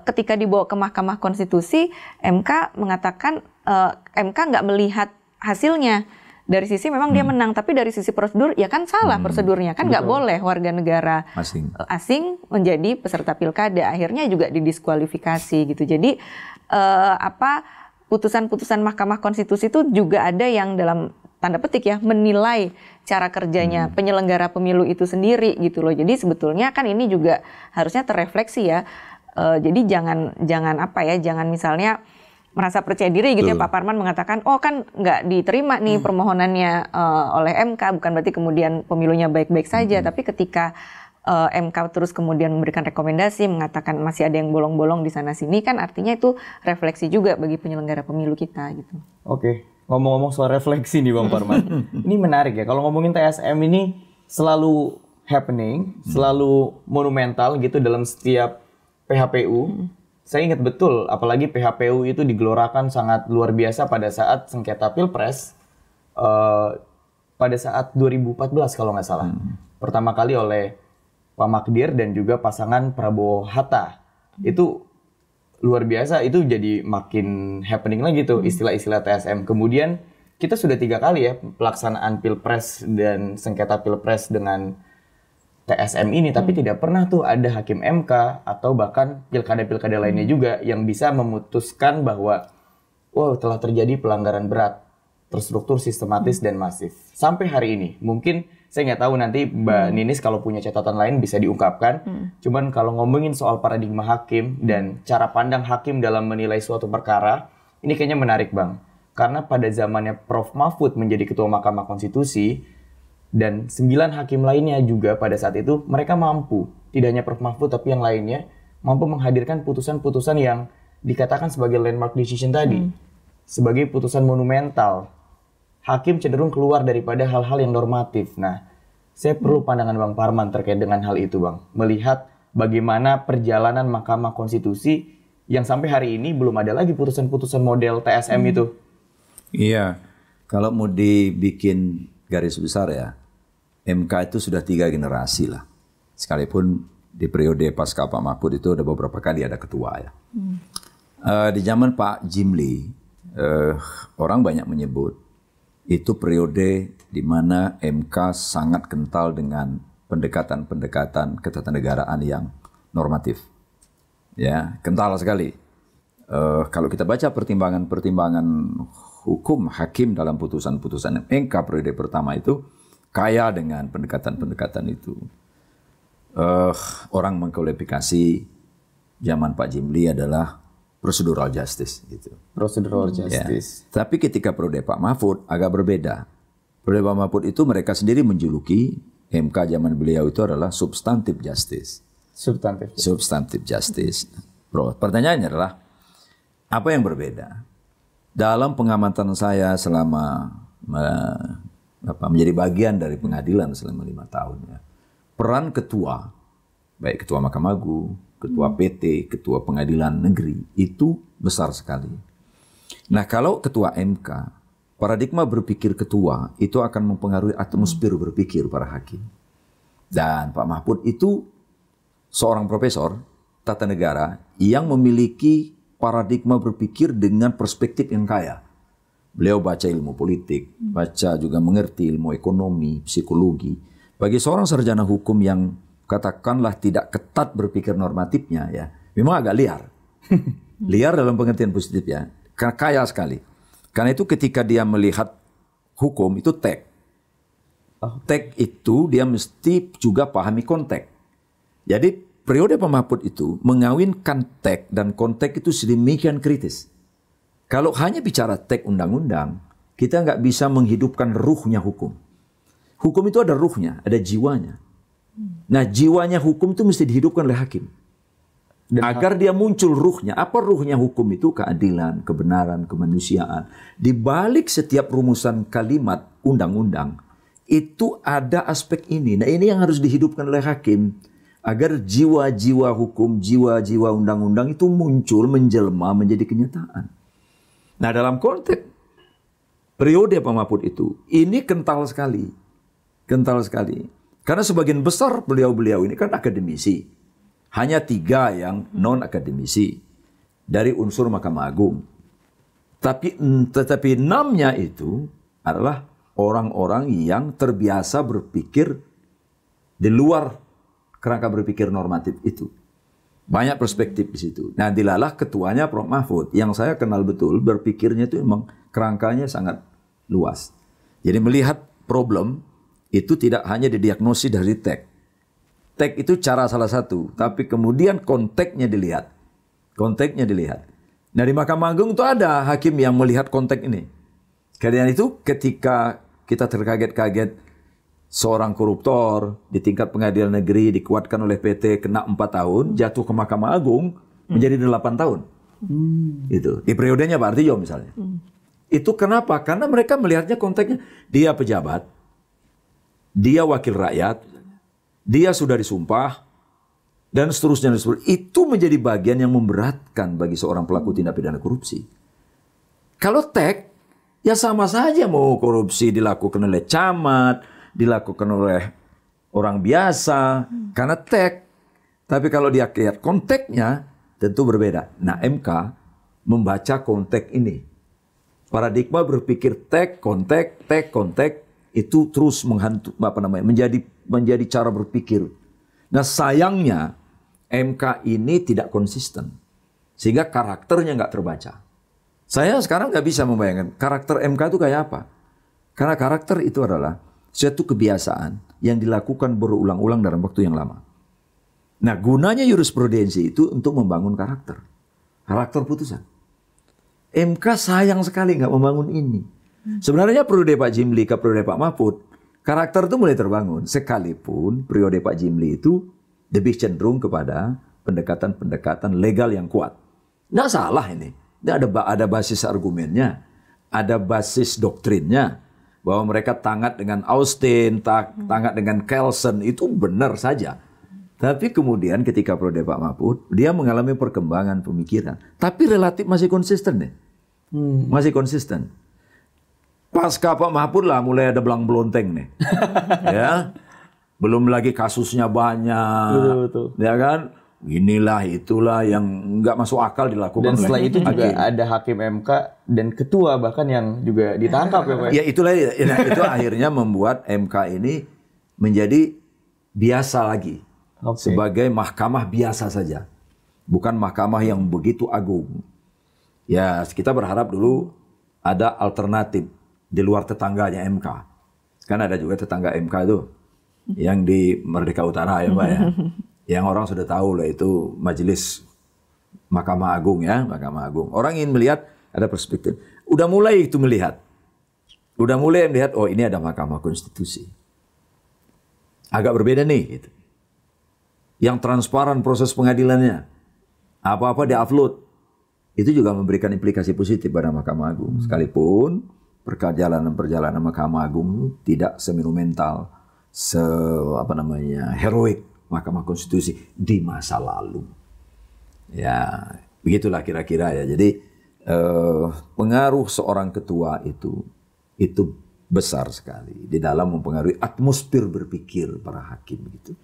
Ketika dibawa ke Mahkamah Konstitusi, MK mengatakan MK nggak melihat hasilnya. Dari sisi memang dia menang, tapi dari sisi prosedur ya kan salah prosedurnya, kan nggak boleh warga negara asing menjadi peserta pilkada, akhirnya juga didiskualifikasi gitu. Jadi putusan-putusan Mahkamah Konstitusi itu juga ada yang dalam tanda petik ya menilai cara kerjanya penyelenggara pemilu itu sendiri gitu loh. Jadi sebetulnya kan ini juga harusnya terrefleksi ya. Jadi jangan misalnya merasa percaya diri gitu ya, Pak Parman mengatakan, oh kan nggak diterima nih permohonannya oleh MK, bukan berarti kemudian pemilunya baik-baik saja, tapi ketika MK terus kemudian memberikan rekomendasi, mengatakan masih ada yang bolong-bolong di sana-sini, kan artinya itu refleksi juga bagi penyelenggara pemilu kita gitu. Oke, ngomong-ngomong soal refleksi nih Bang Parman, ini menarik ya, kalau ngomongin TSM ini selalu happening, selalu monumental gitu dalam setiap PHPU. Saya ingat betul, apalagi PHPU itu digelorakan sangat luar biasa pada saat sengketa Pilpres, pada saat 2014 kalau nggak salah. Pertama kali oleh Pak Magdir dan juga pasangan Prabowo Hatta. Itu luar biasa, itu jadi makin happening lagi tuh istilah-istilah TSM. Kemudian kita sudah 3 kali ya pelaksanaan Pilpres dan sengketa Pilpres dengan TSM ini, tapi tidak pernah tuh ada hakim MK atau bahkan pilkada-pilkada lainnya juga yang bisa memutuskan bahwa telah terjadi pelanggaran berat, terstruktur, sistematis, dan masif. Sampai hari ini, mungkin saya nggak tahu nanti Mbak Ninis kalau punya catatan lain bisa diungkapkan. Cuman kalau ngomongin soal paradigma hakim dan cara pandang hakim dalam menilai suatu perkara, ini kayaknya menarik Bang. Karena pada zamannya Prof. Mahfud menjadi Ketua Mahkamah Konstitusi, dan 9 hakim lainnya juga pada saat itu mereka mampu, tidak hanya Prof. Mahfud tapi yang lainnya, mampu menghadirkan putusan-putusan yang dikatakan sebagai landmark decision tadi. Sebagai putusan monumental. Hakim cenderung keluar daripada hal-hal yang normatif. Nah, saya perlu pandangan Bang Parman terkait dengan hal itu Bang. Melihat bagaimana perjalanan Mahkamah Konstitusi yang sampai hari ini belum ada lagi putusan-putusan model TSM itu. Iya, kalau mau dibikin garis besar ya, MK itu sudah 3 generasi lah. Sekalipun di periode pasca Pak Mahfud itu ada beberapa kali ada ketua ya. Di zaman Pak Jimli, orang banyak menyebut itu periode di mana MK sangat kental dengan pendekatan-pendekatan ketatanegaraan yang normatif. Ya, kental sekali. Kalau kita baca pertimbangan hukum hakim dalam putusan-putusan MK periode pertama itu, kaya dengan pendekatan-pendekatan itu. Orang mengkualifikasi zaman Pak Jimli adalah procedural justice gitu. Procedural justice. Ya. Tapi ketika periode Pak Mahfud agak berbeda. Periode Pak Mahfud itu mereka sendiri menjuluki MK zaman beliau itu adalah substantive justice. Substantive justice. Substantive justice. Pertanyaannya adalah Apa yang berbeda? Dalam pengamatan saya selama menjadi bagian dari pengadilan selama 5 tahun, ya, peran ketua, baik ketua Mahkamah Agung, ketua PT, ketua pengadilan negeri, itu besar sekali. Nah, kalau ketua MK, paradigma berpikir ketua itu akan mempengaruhi atmosfer berpikir para hakim. Dan Pak Mahfud itu seorang profesor tata negara yang memiliki paradigma berpikir dengan perspektif yang kaya. Beliau baca ilmu politik, baca juga mengerti ilmu ekonomi, psikologi. Bagi seorang sarjana hukum yang katakanlah tidak ketat berpikir normatifnya, ya, memang agak liar. Liar dalam pengertian positif, ya. Kaya sekali. Karena itu ketika dia melihat hukum itu teks. Teks itu dia mesti juga pahami konteks. Jadi periode Pak Mahfud itu mengawinkan teks dan konteks itu sedemikian kritis. Kalau hanya bicara teks undang-undang, kita nggak bisa menghidupkan ruhnya hukum. Hukum itu ada ruhnya, ada jiwanya. Nah, jiwanya hukum itu mesti dihidupkan oleh hakim. Agar dia muncul ruhnya. Apa ruhnya hukum itu? Keadilan, kebenaran, kemanusiaan. Di balik setiap rumusan kalimat undang-undang, itu ada aspek ini. Nah, ini yang harus dihidupkan oleh hakim. Agar jiwa-jiwa hukum, jiwa-jiwa undang-undang itu muncul, menjelma, menjadi kenyataan. Nah, dalam konteks periode Pak Mahfud itu, ini kental sekali. Kental sekali. Karena sebagian besar beliau-beliau ini kan akademisi. Hanya 3 yang non-akademisi dari unsur Mahkamah Agung. Tetapi 6-nya itu adalah orang-orang yang terbiasa berpikir di luar kerangka berpikir normatif itu. Banyak perspektif di situ. Nah, dilalah ketuanya Prof. Mahfud, yang saya kenal betul, berpikirnya itu memang kerangkanya sangat luas. Jadi melihat problem itu tidak hanya didiagnosis dari teks. Teks itu cara salah satu, tapi kemudian konteksnya dilihat. Konteksnya dilihat. Nah, di Mahkamah Agung itu ada hakim yang melihat konteks ini. Karena itu ketika kita terkaget-kaget seorang koruptor di tingkat pengadilan negeri dikuatkan oleh PT kena 4 tahun, jatuh ke Mahkamah Agung menjadi 8 tahun. Itu di periodenya Pak Artijo misalnya. Itu kenapa? Karena mereka melihatnya konteksnya. Dia pejabat, dia wakil rakyat, dia sudah disumpah, dan seterusnya. Itu menjadi bagian yang memberatkan bagi seorang pelaku tindak pidana korupsi. Kalau teks, ya sama saja mau korupsi dilakukan oleh camat, dilakukan oleh orang biasa, karena teks. Tapi kalau dia lihat konteksnya, tentu berbeda. Nah, MK membaca konteks ini. Paradigma berpikir teks, konteks, itu terus menjadi cara berpikir. Nah, sayangnya MK ini tidak konsisten. Sehingga karakternya nggak terbaca. Saya sekarang nggak bisa membayangkan karakter MK itu kayak apa. Karena karakter itu adalah suatu kebiasaan yang dilakukan berulang-ulang dalam waktu yang lama. Nah, gunanya jurisprudensi itu untuk membangun karakter. Karakter putusan. MK sayang sekali nggak membangun ini. Sebenarnya periode Pak Jimli ke periode Pak Mahfud, karakter itu mulai terbangun. Sekalipun periode Pak Jimli itu lebih cenderung kepada pendekatan-pendekatan legal yang kuat. Nggak salah ini. Ada basis argumennya, ada basis doktrinnya. Bahwa mereka tangat dengan Austin, tangat dengan Kelsen, itu benar saja. Tapi kemudian ketika periode Pak Mahfud, dia mengalami perkembangan pemikiran. Tapi relatif masih konsisten nih. Masih konsisten. Pasca Pak Mahfud lah mulai ada belang belonteng nih. Ya. Belum lagi kasusnya banyak. Betul. Ya kan? Inilah itulah yang nggak masuk akal dilakukan. Dan setelah itu juga ada hakim MK dan ketua bahkan yang juga ditangkap ya Pak. Ya itulah, nah, itu akhirnya membuat MK ini menjadi biasa lagi. Sebagai mahkamah biasa saja. Bukan mahkamah yang begitu agung. Ya, kita berharap dulu ada alternatif di luar tetangganya MK. Kan ada juga tetangga MK itu yang di Merdeka Utara ya Pak ya. Yang orang sudah tahu lah itu Majelis Mahkamah Agung ya, Mahkamah Agung. Orang ingin melihat ada perspektif. Udah mulai itu melihat. Udah mulai melihat, oh ini ada Mahkamah Konstitusi. Agak berbeda nih gitu. Yang transparan proses pengadilannya. Apa-apa di-upload. itu juga memberikan implikasi positif pada Mahkamah Agung. Sekalipun perjalanan Mahkamah Agung tidak semonumental, heroik Mahkamah Konstitusi di masa lalu. Ya, begitulah kira-kira ya. Jadi pengaruh seorang ketua itu besar sekali di dalam mempengaruhi atmosfer berpikir para hakim gitu.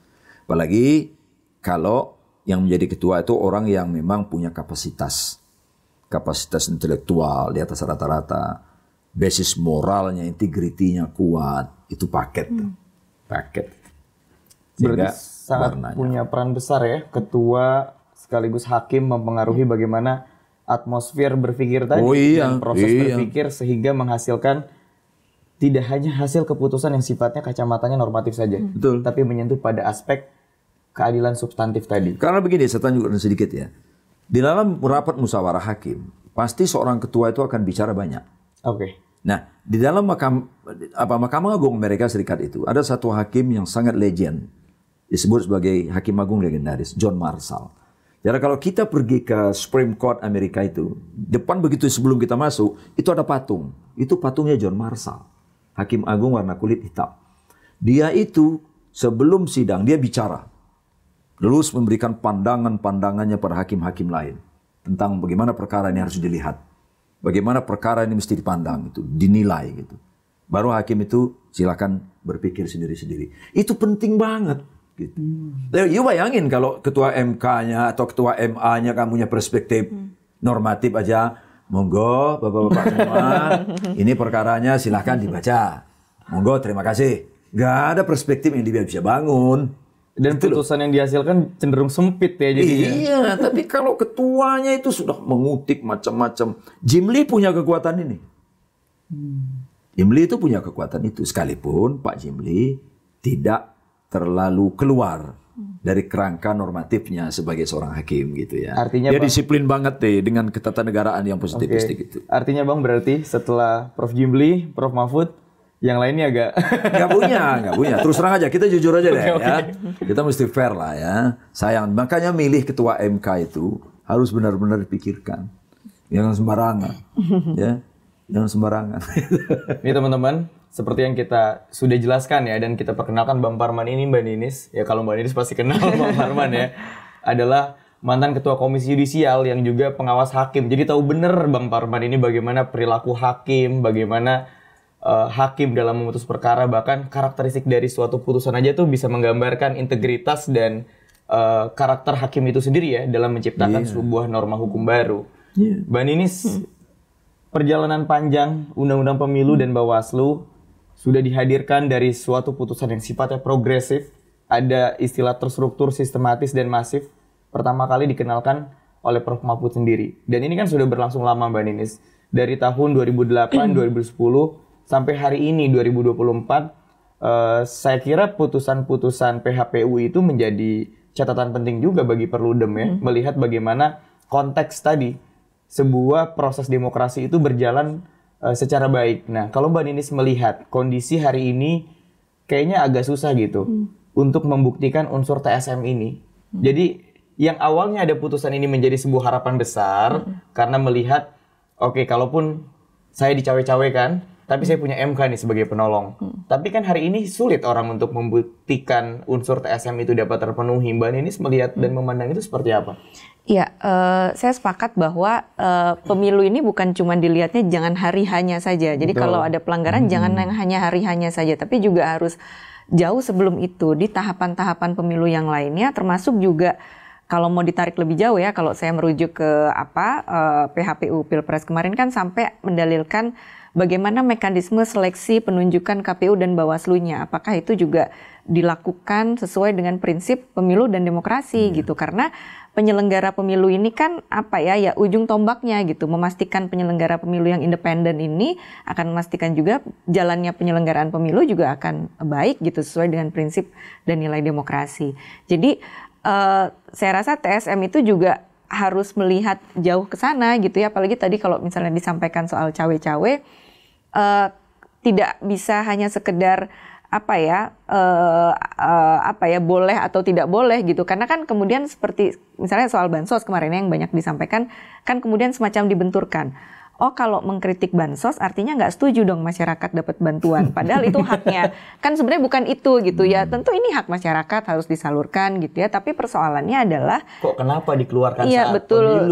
Apalagi kalau yang menjadi ketua itu orang yang memang punya kapasitas intelektual di atas rata-rata, basis moralnya, integritinya kuat, itu paket. Berarti sangat punya peran besar ya, ketua sekaligus hakim mempengaruhi bagaimana atmosfer berpikir tadi dan proses berpikir sehingga menghasilkan tidak hanya hasil keputusan yang sifatnya kacamatanya normatif saja, tapi menyentuh pada aspek keadilan substantif tadi. Karena begini, saya tunjukkan sedikit ya. Di dalam rapat musyawarah hakim, pasti seorang ketua itu akan bicara banyak. Oke. Nah, di dalam Mahkamah Agung Amerika Serikat itu ada satu hakim yang sangat legend, disebut sebagai hakim agung legendaris, John Marshall. Jadi kalau kita pergi ke Supreme Court Amerika itu, depan begitu sebelum kita masuk, itu ada patung. Itu patungnya John Marshall, hakim agung warna kulit hitam. Dia itu sebelum sidang dia bicara, terus memberikan pandangannya pada hakim-hakim lain tentang bagaimana perkara ini harus dilihat, bagaimana perkara ini mesti dipandang, itu dinilai gitu. Baru hakim itu silakan berpikir sendiri-sendiri. Itu penting banget. Gitu. You bayangin kalau ketua MK-nya atau ketua MA-nya kamu punya perspektif normatif aja, monggo bapak-bapak semua, ini perkaranya silahkan dibaca. Monggo, terima kasih. Gak ada perspektif yang dia bisa bangun. Dan putusan yang dihasilkan cenderung sempit ya jadinya. Iya, tapi kalau ketuanya itu sudah mengutik macam-macam. Jim Lee punya kekuatan ini. Jim Lee itu punya kekuatan itu. Sekalipun Pak Jim Lee tidak terlalu keluar dari kerangka normatifnya sebagai seorang hakim gitu ya. Artinya dia disiplin banget deh dengan ketatanegaraan yang positifistik gitu. Artinya Bang berarti setelah Prof Jim Lee, Prof Mahfud, yang lainnya agak nggak punya. Terus terang aja, kita jujur aja deh ya. Kita mesti fair lah ya. Sayang, makanya milih ketua MK itu harus benar-benar dipikirkan. Jangan sembarangan, ya. Jangan sembarangan. Ini teman-teman, seperti yang kita sudah jelaskan ya, dan kita perkenalkan Bang Parman ini Mbak Ninis. Ya kalau Mbak Ninis pasti kenal Bang Parman ya. Adalah mantan ketua komisi yudisial yang juga pengawas hakim. Jadi tahu bener Bang Parman ini bagaimana perilaku hakim, bagaimana hakim dalam memutus perkara, bahkan karakteristik dari suatu putusan aja tuh bisa menggambarkan integritas dan karakter hakim itu sendiri ya dalam menciptakan sebuah norma hukum baru. Mbak Ninis, perjalanan panjang Undang-Undang Pemilu dan Bawaslu sudah dihadirkan dari suatu putusan yang sifatnya progresif, ada istilah terstruktur, sistematis, dan masif, pertama kali dikenalkan oleh Prof Mahfud sendiri. Dan ini kan sudah berlangsung lama Mbak Ninis, dari tahun 2008, 2010, sampai hari ini 2024, saya kira putusan-putusan PHPU itu menjadi catatan penting juga bagi Perludem ya, melihat bagaimana konteks tadi, sebuah proses demokrasi itu berjalan secara baik. Nah, kalau Mbak Ninis melihat kondisi hari ini kayaknya agak susah gitu untuk membuktikan unsur TSM ini. Jadi yang awalnya ada putusan ini menjadi sebuah harapan besar karena melihat oke, kalaupun saya dicawe-cawekan, tapi saya punya MK nih sebagai penolong. Tapi kan hari ini sulit orang untuk membuktikan unsur TSM itu dapat terpenuhi. Mbak Ninis melihat dan memandang itu seperti apa? Iya, saya sepakat bahwa pemilu ini bukan cuma dilihatnya jangan hari hanya saja. Jadi kalau ada pelanggaran jangan yang hanya hari hanya saja, tapi juga harus jauh sebelum itu di tahapan-tahapan pemilu yang lainnya, termasuk juga kalau mau ditarik lebih jauh ya, kalau saya merujuk ke PHPU Pilpres kemarin kan sampai mendalilkan bagaimana mekanisme seleksi penunjukan KPU dan Bawaslu-nya. Apakah itu juga dilakukan sesuai dengan prinsip pemilu dan demokrasi gitu. Karena penyelenggara pemilu ini kan ya ujung tombaknya gitu. Memastikan penyelenggara pemilu yang independen ini akan memastikan juga jalannya penyelenggaraan pemilu juga akan baik gitu sesuai dengan prinsip dan nilai demokrasi. Jadi saya rasa TSM itu juga harus melihat jauh ke sana gitu ya, apalagi tadi kalau misalnya disampaikan soal cawe-cawe, tidak bisa hanya sekedar boleh atau tidak boleh gitu. Karena kan kemudian seperti misalnya soal bansos kemarin yang banyak disampaikan, kan kemudian semacam dibenturkan. Oh, kalau mengkritik bansos artinya nggak setuju dong masyarakat dapat bantuan. Padahal itu haknya. Kan sebenarnya bukan itu gitu ya. Tentu ini hak masyarakat harus disalurkan gitu ya. Tapi persoalannya adalah kok kenapa dikeluarkan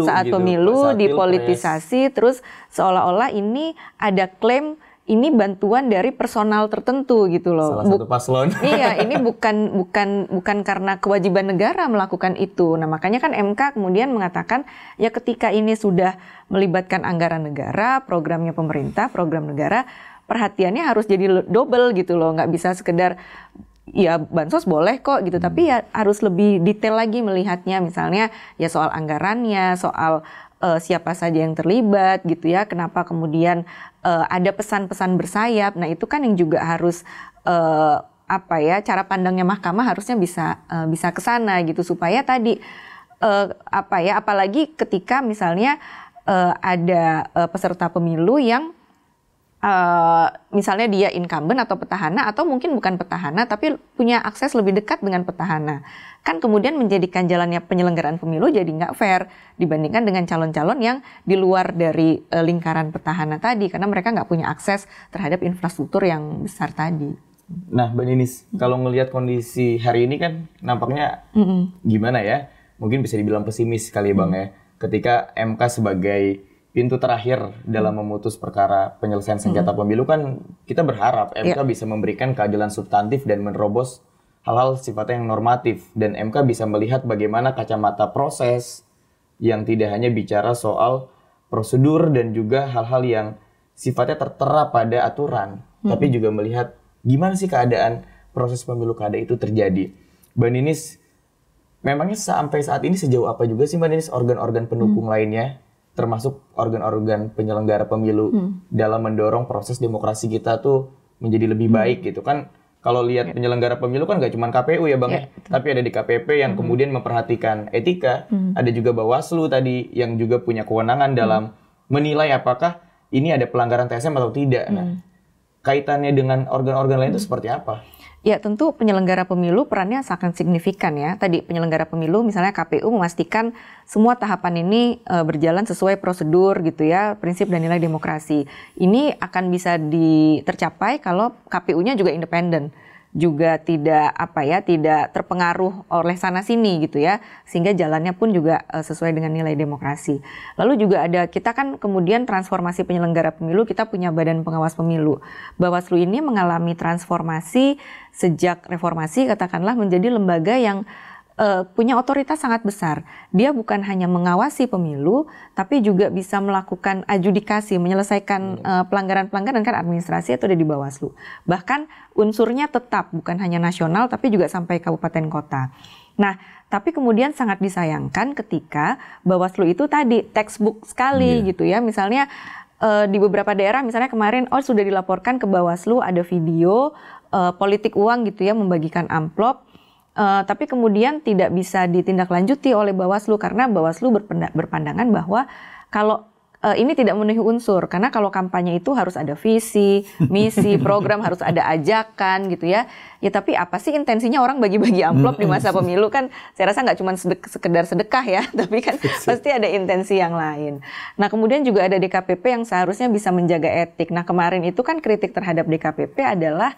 saat pemilu dipolitisasi, terus seolah-olah ini ada klaim ini bantuan dari personal tertentu gitu loh. Salah satu paslon. Iya, ini bukan karena kewajiban negara melakukan itu. Nah, makanya kan MK kemudian mengatakan ya ketika ini sudah melibatkan anggaran negara, programnya pemerintah, program negara, perhatiannya harus jadi double gitu loh. Nggak bisa sekedar ya bansos boleh kok gitu, tapi ya harus lebih detail lagi melihatnya, misalnya ya soal anggarannya, soal siapa saja yang terlibat gitu ya, kenapa kemudian ada pesan-pesan bersayap. Nah itu kan yang juga harus cara pandangnya mahkamah harusnya bisa ke sana gitu, supaya tadi apalagi ketika misalnya ada peserta pemilu yang misalnya dia incumbent atau petahana, atau mungkin bukan petahana tapi punya akses lebih dekat dengan petahana, kan kemudian menjadikan jalannya penyelenggaraan pemilu jadi nggak fair dibandingkan dengan calon-calon yang di luar dari lingkaran petahana tadi, karena mereka nggak punya akses terhadap infrastruktur yang besar tadi. Nah, Mbak Ninis, kalau ngelihat kondisi hari ini kan nampaknya gimana ya? Mungkin bisa dibilang pesimis kali ya Bang ya, ketika MK sebagai pintu terakhir dalam memutus perkara penyelesaian sengketa pemilu, kan kita berharap MK bisa memberikan keadilan substantif dan menerobos hal-hal sifatnya yang normatif, dan MK bisa melihat bagaimana kacamata proses yang tidak hanya bicara soal prosedur dan juga hal-hal yang sifatnya tertera pada aturan, tapi juga melihat gimana sih keadaan proses pemilu kada itu terjadi. Mbak Ninis, memangnya sampai saat ini sejauh apa juga sih Mbak Ninis organ-organ pendukung lainnya, termasuk organ-organ penyelenggara pemilu dalam mendorong proses demokrasi kita tuh menjadi lebih baik gitu kan? Kalau lihat penyelenggara pemilu kan nggak cuma KPU ya Bang, tapi ada di KPP yang kemudian memperhatikan etika, ada juga Bawaslu tadi yang juga punya kewenangan dalam menilai apakah ini ada pelanggaran TSM atau tidak. Nah, kaitannya dengan organ-organ lain itu seperti apa? Ya tentu penyelenggara pemilu perannya sangat signifikan ya. Tadi penyelenggara pemilu misalnya KPU memastikan semua tahapan ini berjalan sesuai prosedur gitu ya, prinsip dan nilai demokrasi. Ini akan bisa tercapai kalau KPU-nya juga independen, juga tidak tidak terpengaruh oleh sana sini gitu ya, sehingga jalannya pun juga sesuai dengan nilai demokrasi. Lalu juga kita kan kemudian transformasi penyelenggara pemilu, kita punya Badan Pengawas Pemilu. Bawaslu ini mengalami transformasi sejak reformasi, katakanlah menjadi lembaga yang punya otoritas sangat besar. Dia bukan hanya mengawasi pemilu, tapi juga bisa melakukan adjudikasi, menyelesaikan pelanggaran-pelanggaran kan administrasi itu ada di Bawaslu. Bahkan unsurnya tetap bukan hanya nasional, tapi juga sampai kabupaten kota. Nah, tapi kemudian sangat disayangkan ketika Bawaslu itu tadi textbook sekali gitu ya. Misalnya di beberapa daerah, misalnya kemarin sudah dilaporkan ke Bawaslu ada video politik uang gitu ya, membagikan amplop. Tapi kemudian tidak bisa ditindaklanjuti oleh Bawaslu karena Bawaslu berpandangan bahwa kalau ini tidak memenuhi unsur, karena kalau kampanye itu harus ada visi, misi, program, harus ada ajakan gitu ya. Ya tapi apa sih intensinya orang bagi-bagi amplop di masa pemilu, kan saya rasa nggak cuma sekedar sedekah ya, tapi kan pasti ada intensi yang lain. Nah kemudian juga ada DKPP yang seharusnya bisa menjaga etik. Nah kemarin itu kan kritik terhadap DKPP adalah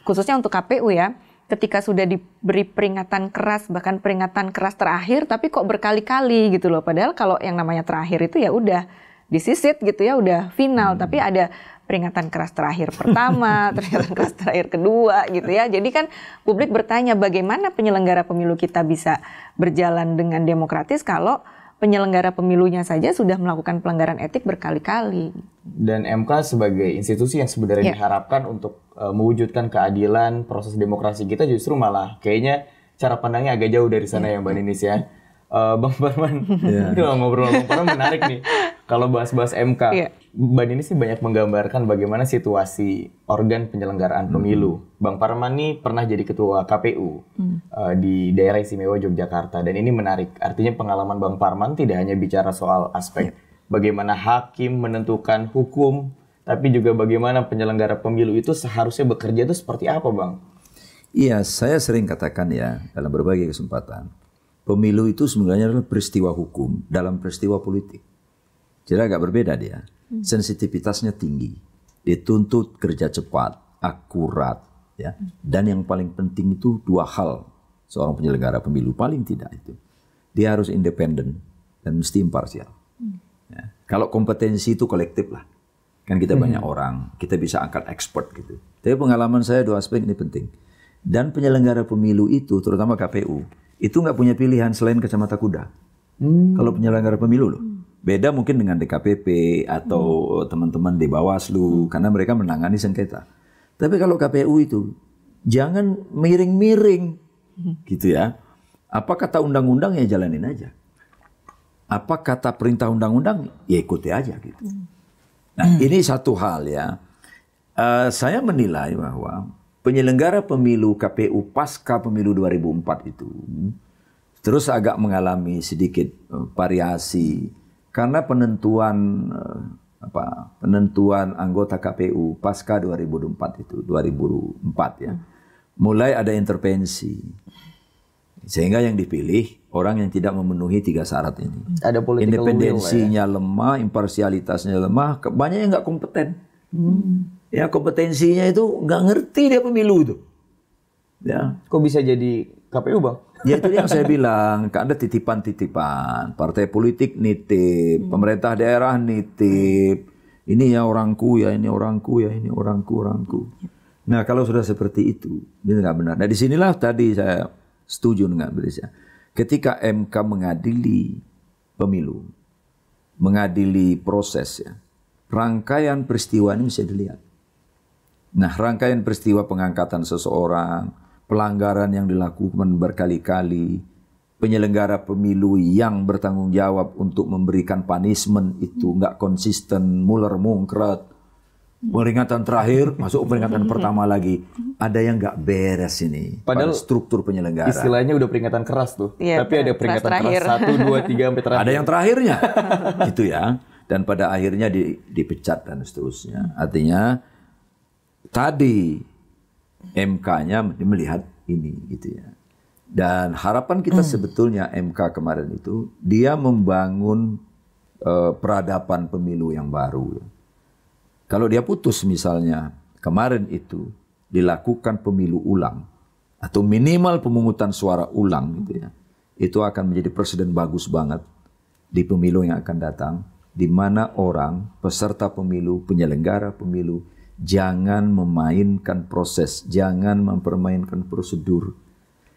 khususnya untuk KPU ya, ketika sudah diberi peringatan keras, bahkan peringatan keras terakhir, tapi kok berkali-kali gitu loh. Padahal kalau yang namanya terakhir itu ya udah disisit gitu ya, udah final. Tapi ada peringatan keras terakhir pertama, peringatan keras terakhir kedua gitu ya. Jadi kan publik bertanya bagaimana penyelenggara pemilu kita bisa berjalan dengan demokratis kalau penyelenggara pemilunya saja sudah melakukan pelanggaran etik berkali-kali. Dan MK sebagai institusi yang sebenarnya diharapkan untuk mewujudkan keadilan proses demokrasi kita, justru malah kayaknya cara pandangnya agak jauh dari sana ya Mbak Ninis ya. Bang Parman, ngobrol Bang Parman menarik nih. Kalau bahas-bahas MK, Mbak Ninis sih banyak menggambarkan bagaimana situasi organ penyelenggaraan pemilu. Bang Parman nih pernah jadi ketua KPU di daerah istimewa Yogyakarta, dan ini menarik. Artinya pengalaman Bang Parman tidak hanya bicara soal aspek bagaimana hakim menentukan hukum tapi juga bagaimana penyelenggara pemilu itu seharusnya bekerja itu seperti apa, Bang? Iya, saya sering katakan ya dalam berbagai kesempatan, pemilu itu sebenarnya adalah peristiwa hukum dalam peristiwa politik. Jadi agak berbeda dia. Sensitivitasnya tinggi, dituntut kerja cepat, akurat, ya. Dan yang paling penting itu dua hal seorang penyelenggara pemilu, paling tidak itu. Dia harus independen dan mesti imparsial. Ya. Kalau kompetensi itu kolektif lah. Kan kita banyak orang, kita bisa angkat expert gitu. Tapi pengalaman saya dua aspek ini penting. Dan penyelenggara pemilu itu, terutama KPU, itu nggak punya pilihan selain kacamata kuda. Kalau penyelenggara pemilu loh. Beda mungkin dengan DKPP atau teman-teman di Bawaslu, karena mereka menangani sengketa. Tapi kalau KPU itu, jangan miring-miring gitu ya. Apa kata undang-undang ya jalanin aja. Apa kata perintah undang-undang ya ikuti aja gitu. Nah ini satu hal ya. Saya menilai bahwa penyelenggara pemilu KPU pasca pemilu 2004 itu terus agak mengalami sedikit variasi karena penentuan penentuan anggota KPU pasca 2004 itu 2004 ya. Mulai ada intervensi. Sehingga yang dipilih orang yang tidak memenuhi 3 syarat ini. Ada independensinya lemah, imparsialitasnya lemah, banyak yang nggak kompeten. Ya kompetensinya itu nggak ngerti dia pemilu itu. Ya. Kok bisa jadi KPU, Bang? Ya itu yang saya bilang, ada titipan-titipan. Partai politik nitip, pemerintah daerah nitip. Ini ya orangku ya, ini orangku ya, ini orangku. Nah kalau sudah seperti itu, ini nggak benar. Nah disinilah tadi saya setuju dengan Berisha. Ketika MK mengadili pemilu, mengadili proses ya, rangkaian peristiwa ini bisa dilihat. Nah, rangkaian peristiwa pengangkatan seseorang, pelanggaran yang dilakukan berkali-kali, penyelenggara pemilu yang bertanggung jawab untuk memberikan punishment itu nggak konsisten, muler-mungkret. Peringatan terakhir, masuk peringatan pertama lagi. Ada yang nggak beres ini. Padahal pada struktur penyelenggara. Istilahnya udah peringatan keras tuh. Iya, tapi ada peringatan keras 1, 2, 3 sampai terakhir. Ada yang terakhirnya. Gitu ya. Dan pada akhirnya dipecat dan seterusnya. Artinya tadi MK-nya melihat ini gitu ya. Dan harapan kita sebetulnya MK kemarin itu dia membangun peradaban pemilu yang baru ya. Kalau dia putus misalnya kemarin itu dilakukan pemilu ulang atau minimal pemungutan suara ulang gitu ya. Itu akan menjadi presiden bagus banget di pemilu yang akan datang di mana orang peserta pemilu, penyelenggara pemilu jangan memainkan proses, jangan mempermainkan prosedur.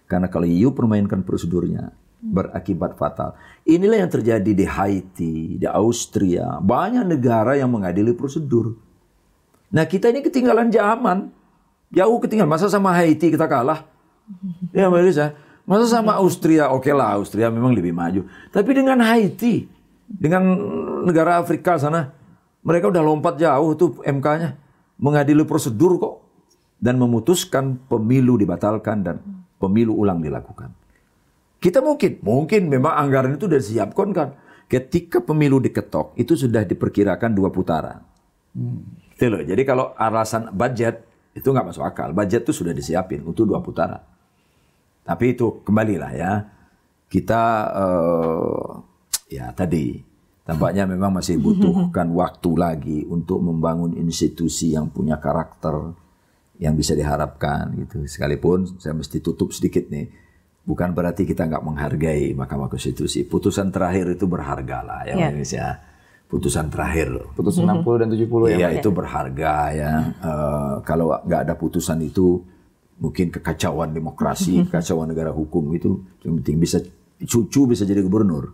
Karena kalau you permainkan prosedurnya berakibat fatal. Inilah yang terjadi di Haiti, di Austria, banyak negara yang mengadili prosedur. Nah kita ini ketinggalan zaman, jauh ketinggalan. Masa sama Haiti kita kalah? Ya Mbak Elisa, masa sama Austria? Oke lah, Austria memang lebih maju. Tapi dengan Haiti, dengan negara Afrika sana, mereka udah lompat jauh tuh MK-nya. Mengadili prosedur kok. Dan memutuskan pemilu dibatalkan dan pemilu ulang dilakukan. Kita mungkin memang anggaran itu sudah disiapkan kan. Ketika pemilu diketok, itu sudah diperkirakan 2 putaran. Gitu loh. Jadi kalau alasan budget, itu nggak masuk akal. Budget itu sudah disiapin untuk 2 putaran. Tapi itu kembalilah ya. Kita ya tadi tampaknya memang masih butuhkan waktu lagi untuk membangun institusi yang punya karakter yang bisa diharapkan gitu. Sekalipun saya mesti tutup sedikit nih. Bukan berarti kita nggak menghargai Mahkamah Konstitusi. Putusan terakhir itu berharga lah ya Indonesia. Putusan terakhir loh. Putusan 60 dan 70 ya. Iya itu berharga ya. Kalau nggak ada putusan itu mungkin kekacauan demokrasi, kekacauan negara hukum itu yang penting bisa cucu bisa jadi gubernur.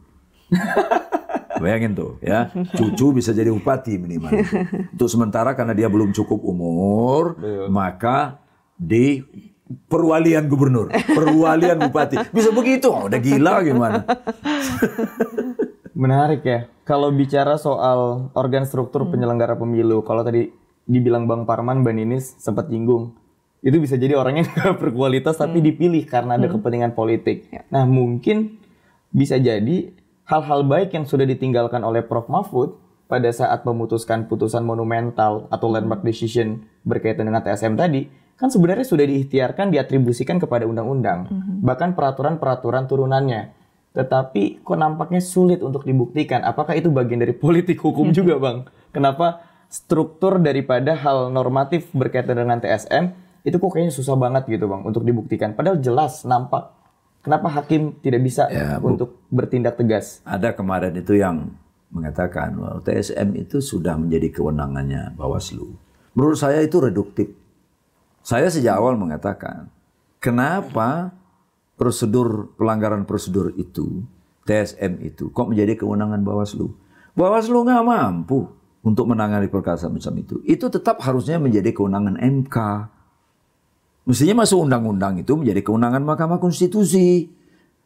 Bayangin tuh ya, cucu bisa jadi bupati minimal. Untuk sementara karena dia belum cukup umur, maka di perwalian gubernur, perwalian bupati. Bisa begitu, udah gila gimana? Menarik ya. Kalau bicara soal organ struktur penyelenggara pemilu, kalau tadi dibilang Bang Parman, Mbak Ninis sempat jinggung. Itu bisa jadi orangnya nggak berkualitas tapi dipilih karena ada kepentingan politik. Nah mungkin bisa jadi hal-hal baik yang sudah ditinggalkan oleh Prof. Mahfud pada saat memutuskan putusan monumental atau landmark decision berkaitan dengan TSM tadi, kan sebenarnya sudah diikhtiarkan, diatribusikan kepada undang-undang, bahkan peraturan-peraturan turunannya. Tetapi kok nampaknya sulit untuk dibuktikan. Apakah itu bagian dari politik hukum juga, Bang? Kenapa struktur daripada hal normatif berkaitan dengan TSM itu kok kayaknya susah banget gitu, Bang, untuk dibuktikan. Padahal jelas, nampak. Kenapa hakim tidak bisa untuk bertindak tegas? Ada kemarin itu yang mengatakan bahwa TSM itu sudah menjadi kewenangannya Bawaslu. Menurut saya itu reduktif. Saya sejak awal mengatakan, kenapa pelanggaran prosedur itu, TSM itu, kok menjadi kewenangan Bawaslu? Bawaslu nggak mampu untuk menangani perkara macam itu. Itu tetap harusnya menjadi kewenangan MK. Mestinya masuk undang-undang itu menjadi kewenangan Mahkamah Konstitusi.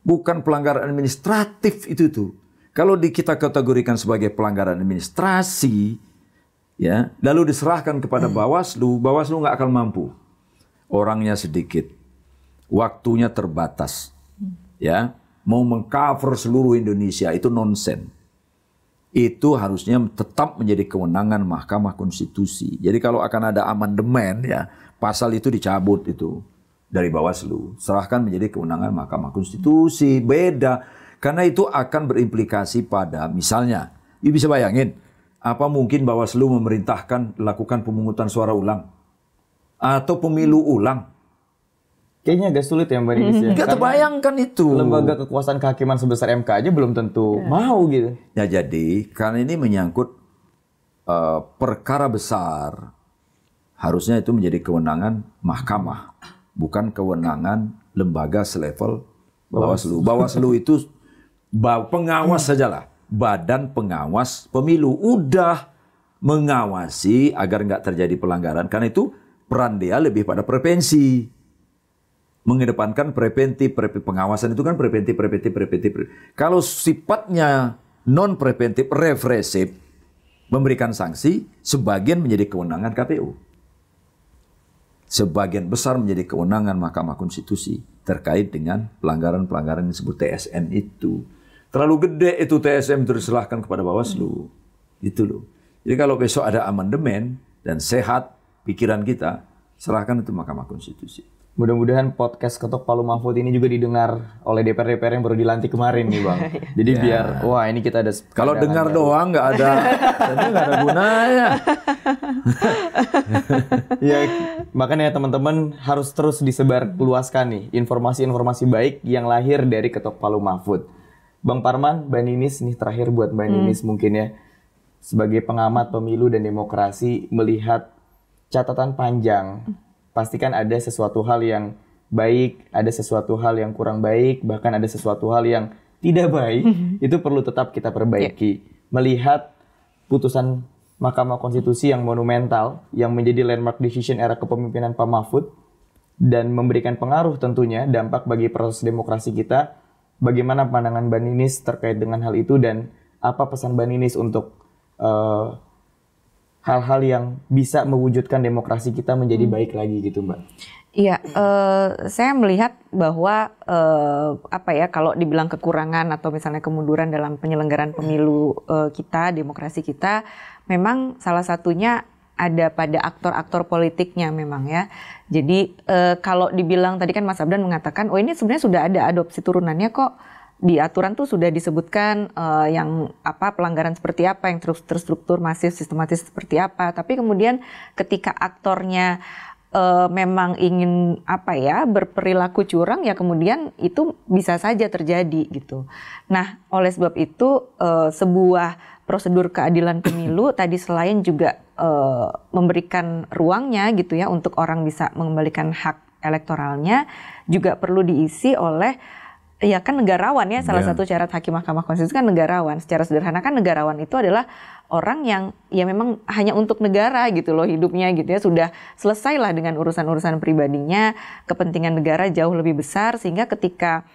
Bukan pelanggaran administratif itu tuh. Kalau kita kategorikan sebagai pelanggaran administrasi, ya, lalu diserahkan kepada Bawaslu, Bawaslu nggak akan mampu. Orangnya sedikit, waktunya terbatas, ya, mau mengcover seluruh Indonesia itu nonsen. Itu harusnya tetap menjadi kewenangan Mahkamah Konstitusi. Jadi kalau akan ada amandemen, ya, pasal itu dicabut itu dari Bawaslu, serahkan menjadi kewenangan Mahkamah Konstitusi. Beda, karena itu akan berimplikasi pada, misalnya, you bisa bayangin, apa mungkin Bawaslu memerintahkan lakukan pemungutan suara ulang atau pemilu ulang? Kayaknya agak sulit ya Mbak Ninis ya. Nggak terbayangkan itu. Lembaga kekuasaan kehakiman sebesar MK aja belum tentu mau gitu. Ya jadi, karena ini menyangkut perkara besar, harusnya itu menjadi kewenangan mahkamah, bukan kewenangan lembaga selevel Bawaslu. Bawaslu itu pengawas sajalah, badan pengawas pemilu, udah mengawasi agar nggak terjadi pelanggaran. Karena itu peran dia lebih pada prevensi, mengedepankan preventif. Pengawasan itu kan preventif. Kalau sifatnya non preventif, represif, memberikan sanksi, sebagian menjadi kewenangan KPU. Sebagian besar menjadi kewenangan Mahkamah Konstitusi terkait dengan pelanggaran-pelanggaran yang disebut TSM itu. Terlalu gede itu TSM itu diserahkan kepada Bawaslu. Itu loh. Jadi kalau besok ada amandemen dan sehat pikiran kita, serahkan itu Mahkamah Konstitusi. Mudah-mudahan podcast Ketok Palu Mahfud ini juga didengar oleh DPR-DPR yang baru dilantik kemarin nih Bang. Jadi biar, wah ini kita ada... Kalau dengar doang nggak ada, nggak ada gunanya. Ya, makanya teman-teman harus terus disebar luaskan nih informasi-informasi baik yang lahir dari Ketok Palu Mahfud. Bang Parman, Mbak Ninis nih terakhir buat Mbak Ninis mungkin ya. Sebagai pengamat pemilu dan demokrasi melihat catatan panjang, pastikan ada sesuatu hal yang baik, ada sesuatu hal yang kurang baik, bahkan ada sesuatu hal yang tidak baik, itu perlu tetap kita perbaiki. Melihat putusan Mahkamah Konstitusi yang monumental, yang menjadi landmark decision era kepemimpinan Pak Mahfud, dan memberikan pengaruh tentunya dampak bagi proses demokrasi kita, bagaimana pandangan Mbak Ninis terkait dengan hal itu, dan apa pesan Mbak Ninis untuk hal-hal yang bisa mewujudkan demokrasi kita menjadi baik lagi gitu Mbak? Iya, saya melihat bahwa kalau dibilang kekurangan atau misalnya kemunduran dalam penyelenggaraan pemilu kita, demokrasi kita, memang salah satunya ada pada aktor-aktor politiknya memang ya. Jadi kalau dibilang tadi kan Mas Abdan mengatakan, oh ini sebenarnya sudah ada adopsi turunannya kok. Di aturan tuh sudah disebutkan yang pelanggaran seperti apa, yang terstruktur, masif, sistematis seperti apa. Tapi kemudian ketika aktornya memang ingin berperilaku curang, ya kemudian itu bisa saja terjadi gitu. Nah, oleh sebab itu sebuah prosedur keadilan pemilu tadi selain juga memberikan ruangnya gitu ya untuk orang bisa mengembalikan hak elektoralnya, juga perlu diisi oleh ya kan negarawan ya, salah satu syarat hakim Mahkamah Konstitusi kan negarawan. Secara sederhana kan negarawan itu adalah orang yang ya memang hanya untuk negara gitu loh hidupnya gitu ya, sudah selesai lah dengan urusan-urusan pribadinya, kepentingan negara jauh lebih besar, sehingga ketika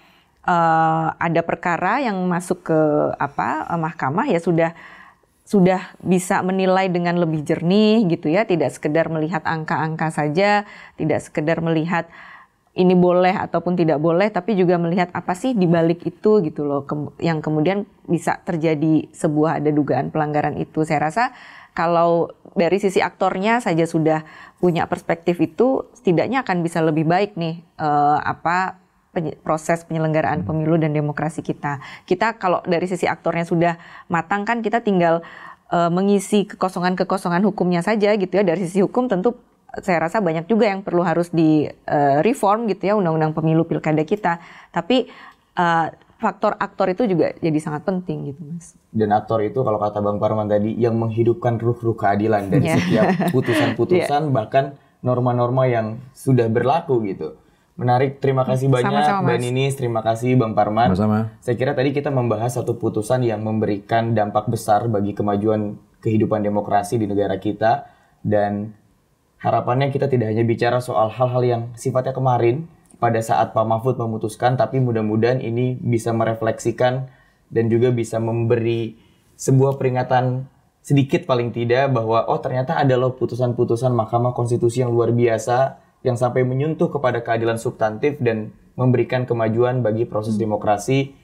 ada perkara yang masuk ke mahkamah ya sudah bisa menilai dengan lebih jernih gitu ya, tidak sekedar melihat angka-angka saja, tidak sekedar melihat ini boleh ataupun tidak boleh, tapi juga melihat apa sih di balik itu gitu loh, yang kemudian bisa terjadi sebuah ada dugaan pelanggaran itu. Saya rasa kalau dari sisi aktornya saja sudah punya perspektif itu, setidaknya akan bisa lebih baik nih proses penyelenggaraan pemilu dan demokrasi kita. Kita kalau dari sisi aktornya sudah matang kan kita tinggal mengisi kekosongan-kekosongan hukumnya saja gitu ya. Dari sisi hukum tentu saya rasa banyak juga yang perlu harus di reform gitu ya, undang-undang pemilu pilkada kita. Tapi faktor aktor itu juga jadi sangat penting gitu Mas. Dan aktor itu kalau kata Bang Parman tadi yang menghidupkan ruh-ruh keadilan dari setiap putusan-putusan bahkan norma-norma yang sudah berlaku gitu. Menarik, terima kasih banyak Mbak Ninis, terima kasih Bang Parman. Sama-sama. Saya kira tadi kita membahas satu putusan yang memberikan dampak besar bagi kemajuan kehidupan demokrasi di negara kita, dan harapannya kita tidak hanya bicara soal hal-hal yang sifatnya kemarin pada saat Pak Mahfud memutuskan, tapi mudah-mudahan ini bisa merefleksikan dan juga bisa memberi sebuah peringatan sedikit paling tidak bahwa ternyata ada loh putusan-putusan Mahkamah Konstitusi yang luar biasa yang sampai menyentuh kepada keadilan substantif dan memberikan kemajuan bagi proses demokrasi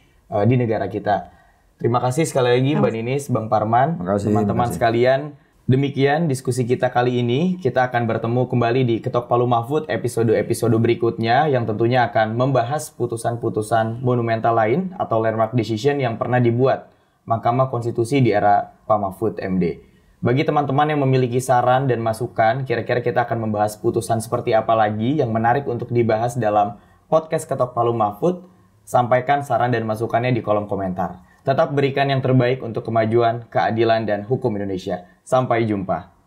di negara kita. Terima kasih sekali lagi Mbak Ninis, Bang Parman, teman-teman sekalian. Demikian diskusi kita kali ini. Kita akan bertemu kembali di Ketok Palu Mahfud episode-episode berikutnya yang tentunya akan membahas putusan-putusan monumental lain atau landmark decision yang pernah dibuat Mahkamah Konstitusi di era Pak Mahfud MD. Bagi teman-teman yang memiliki saran dan masukan, kira-kira kita akan membahas putusan seperti apa lagi yang menarik untuk dibahas dalam podcast Ketok Palu Mahfud, sampaikan saran dan masukannya di kolom komentar. Tetap berikan yang terbaik untuk kemajuan, keadilan, dan hukum Indonesia. Sampai jumpa.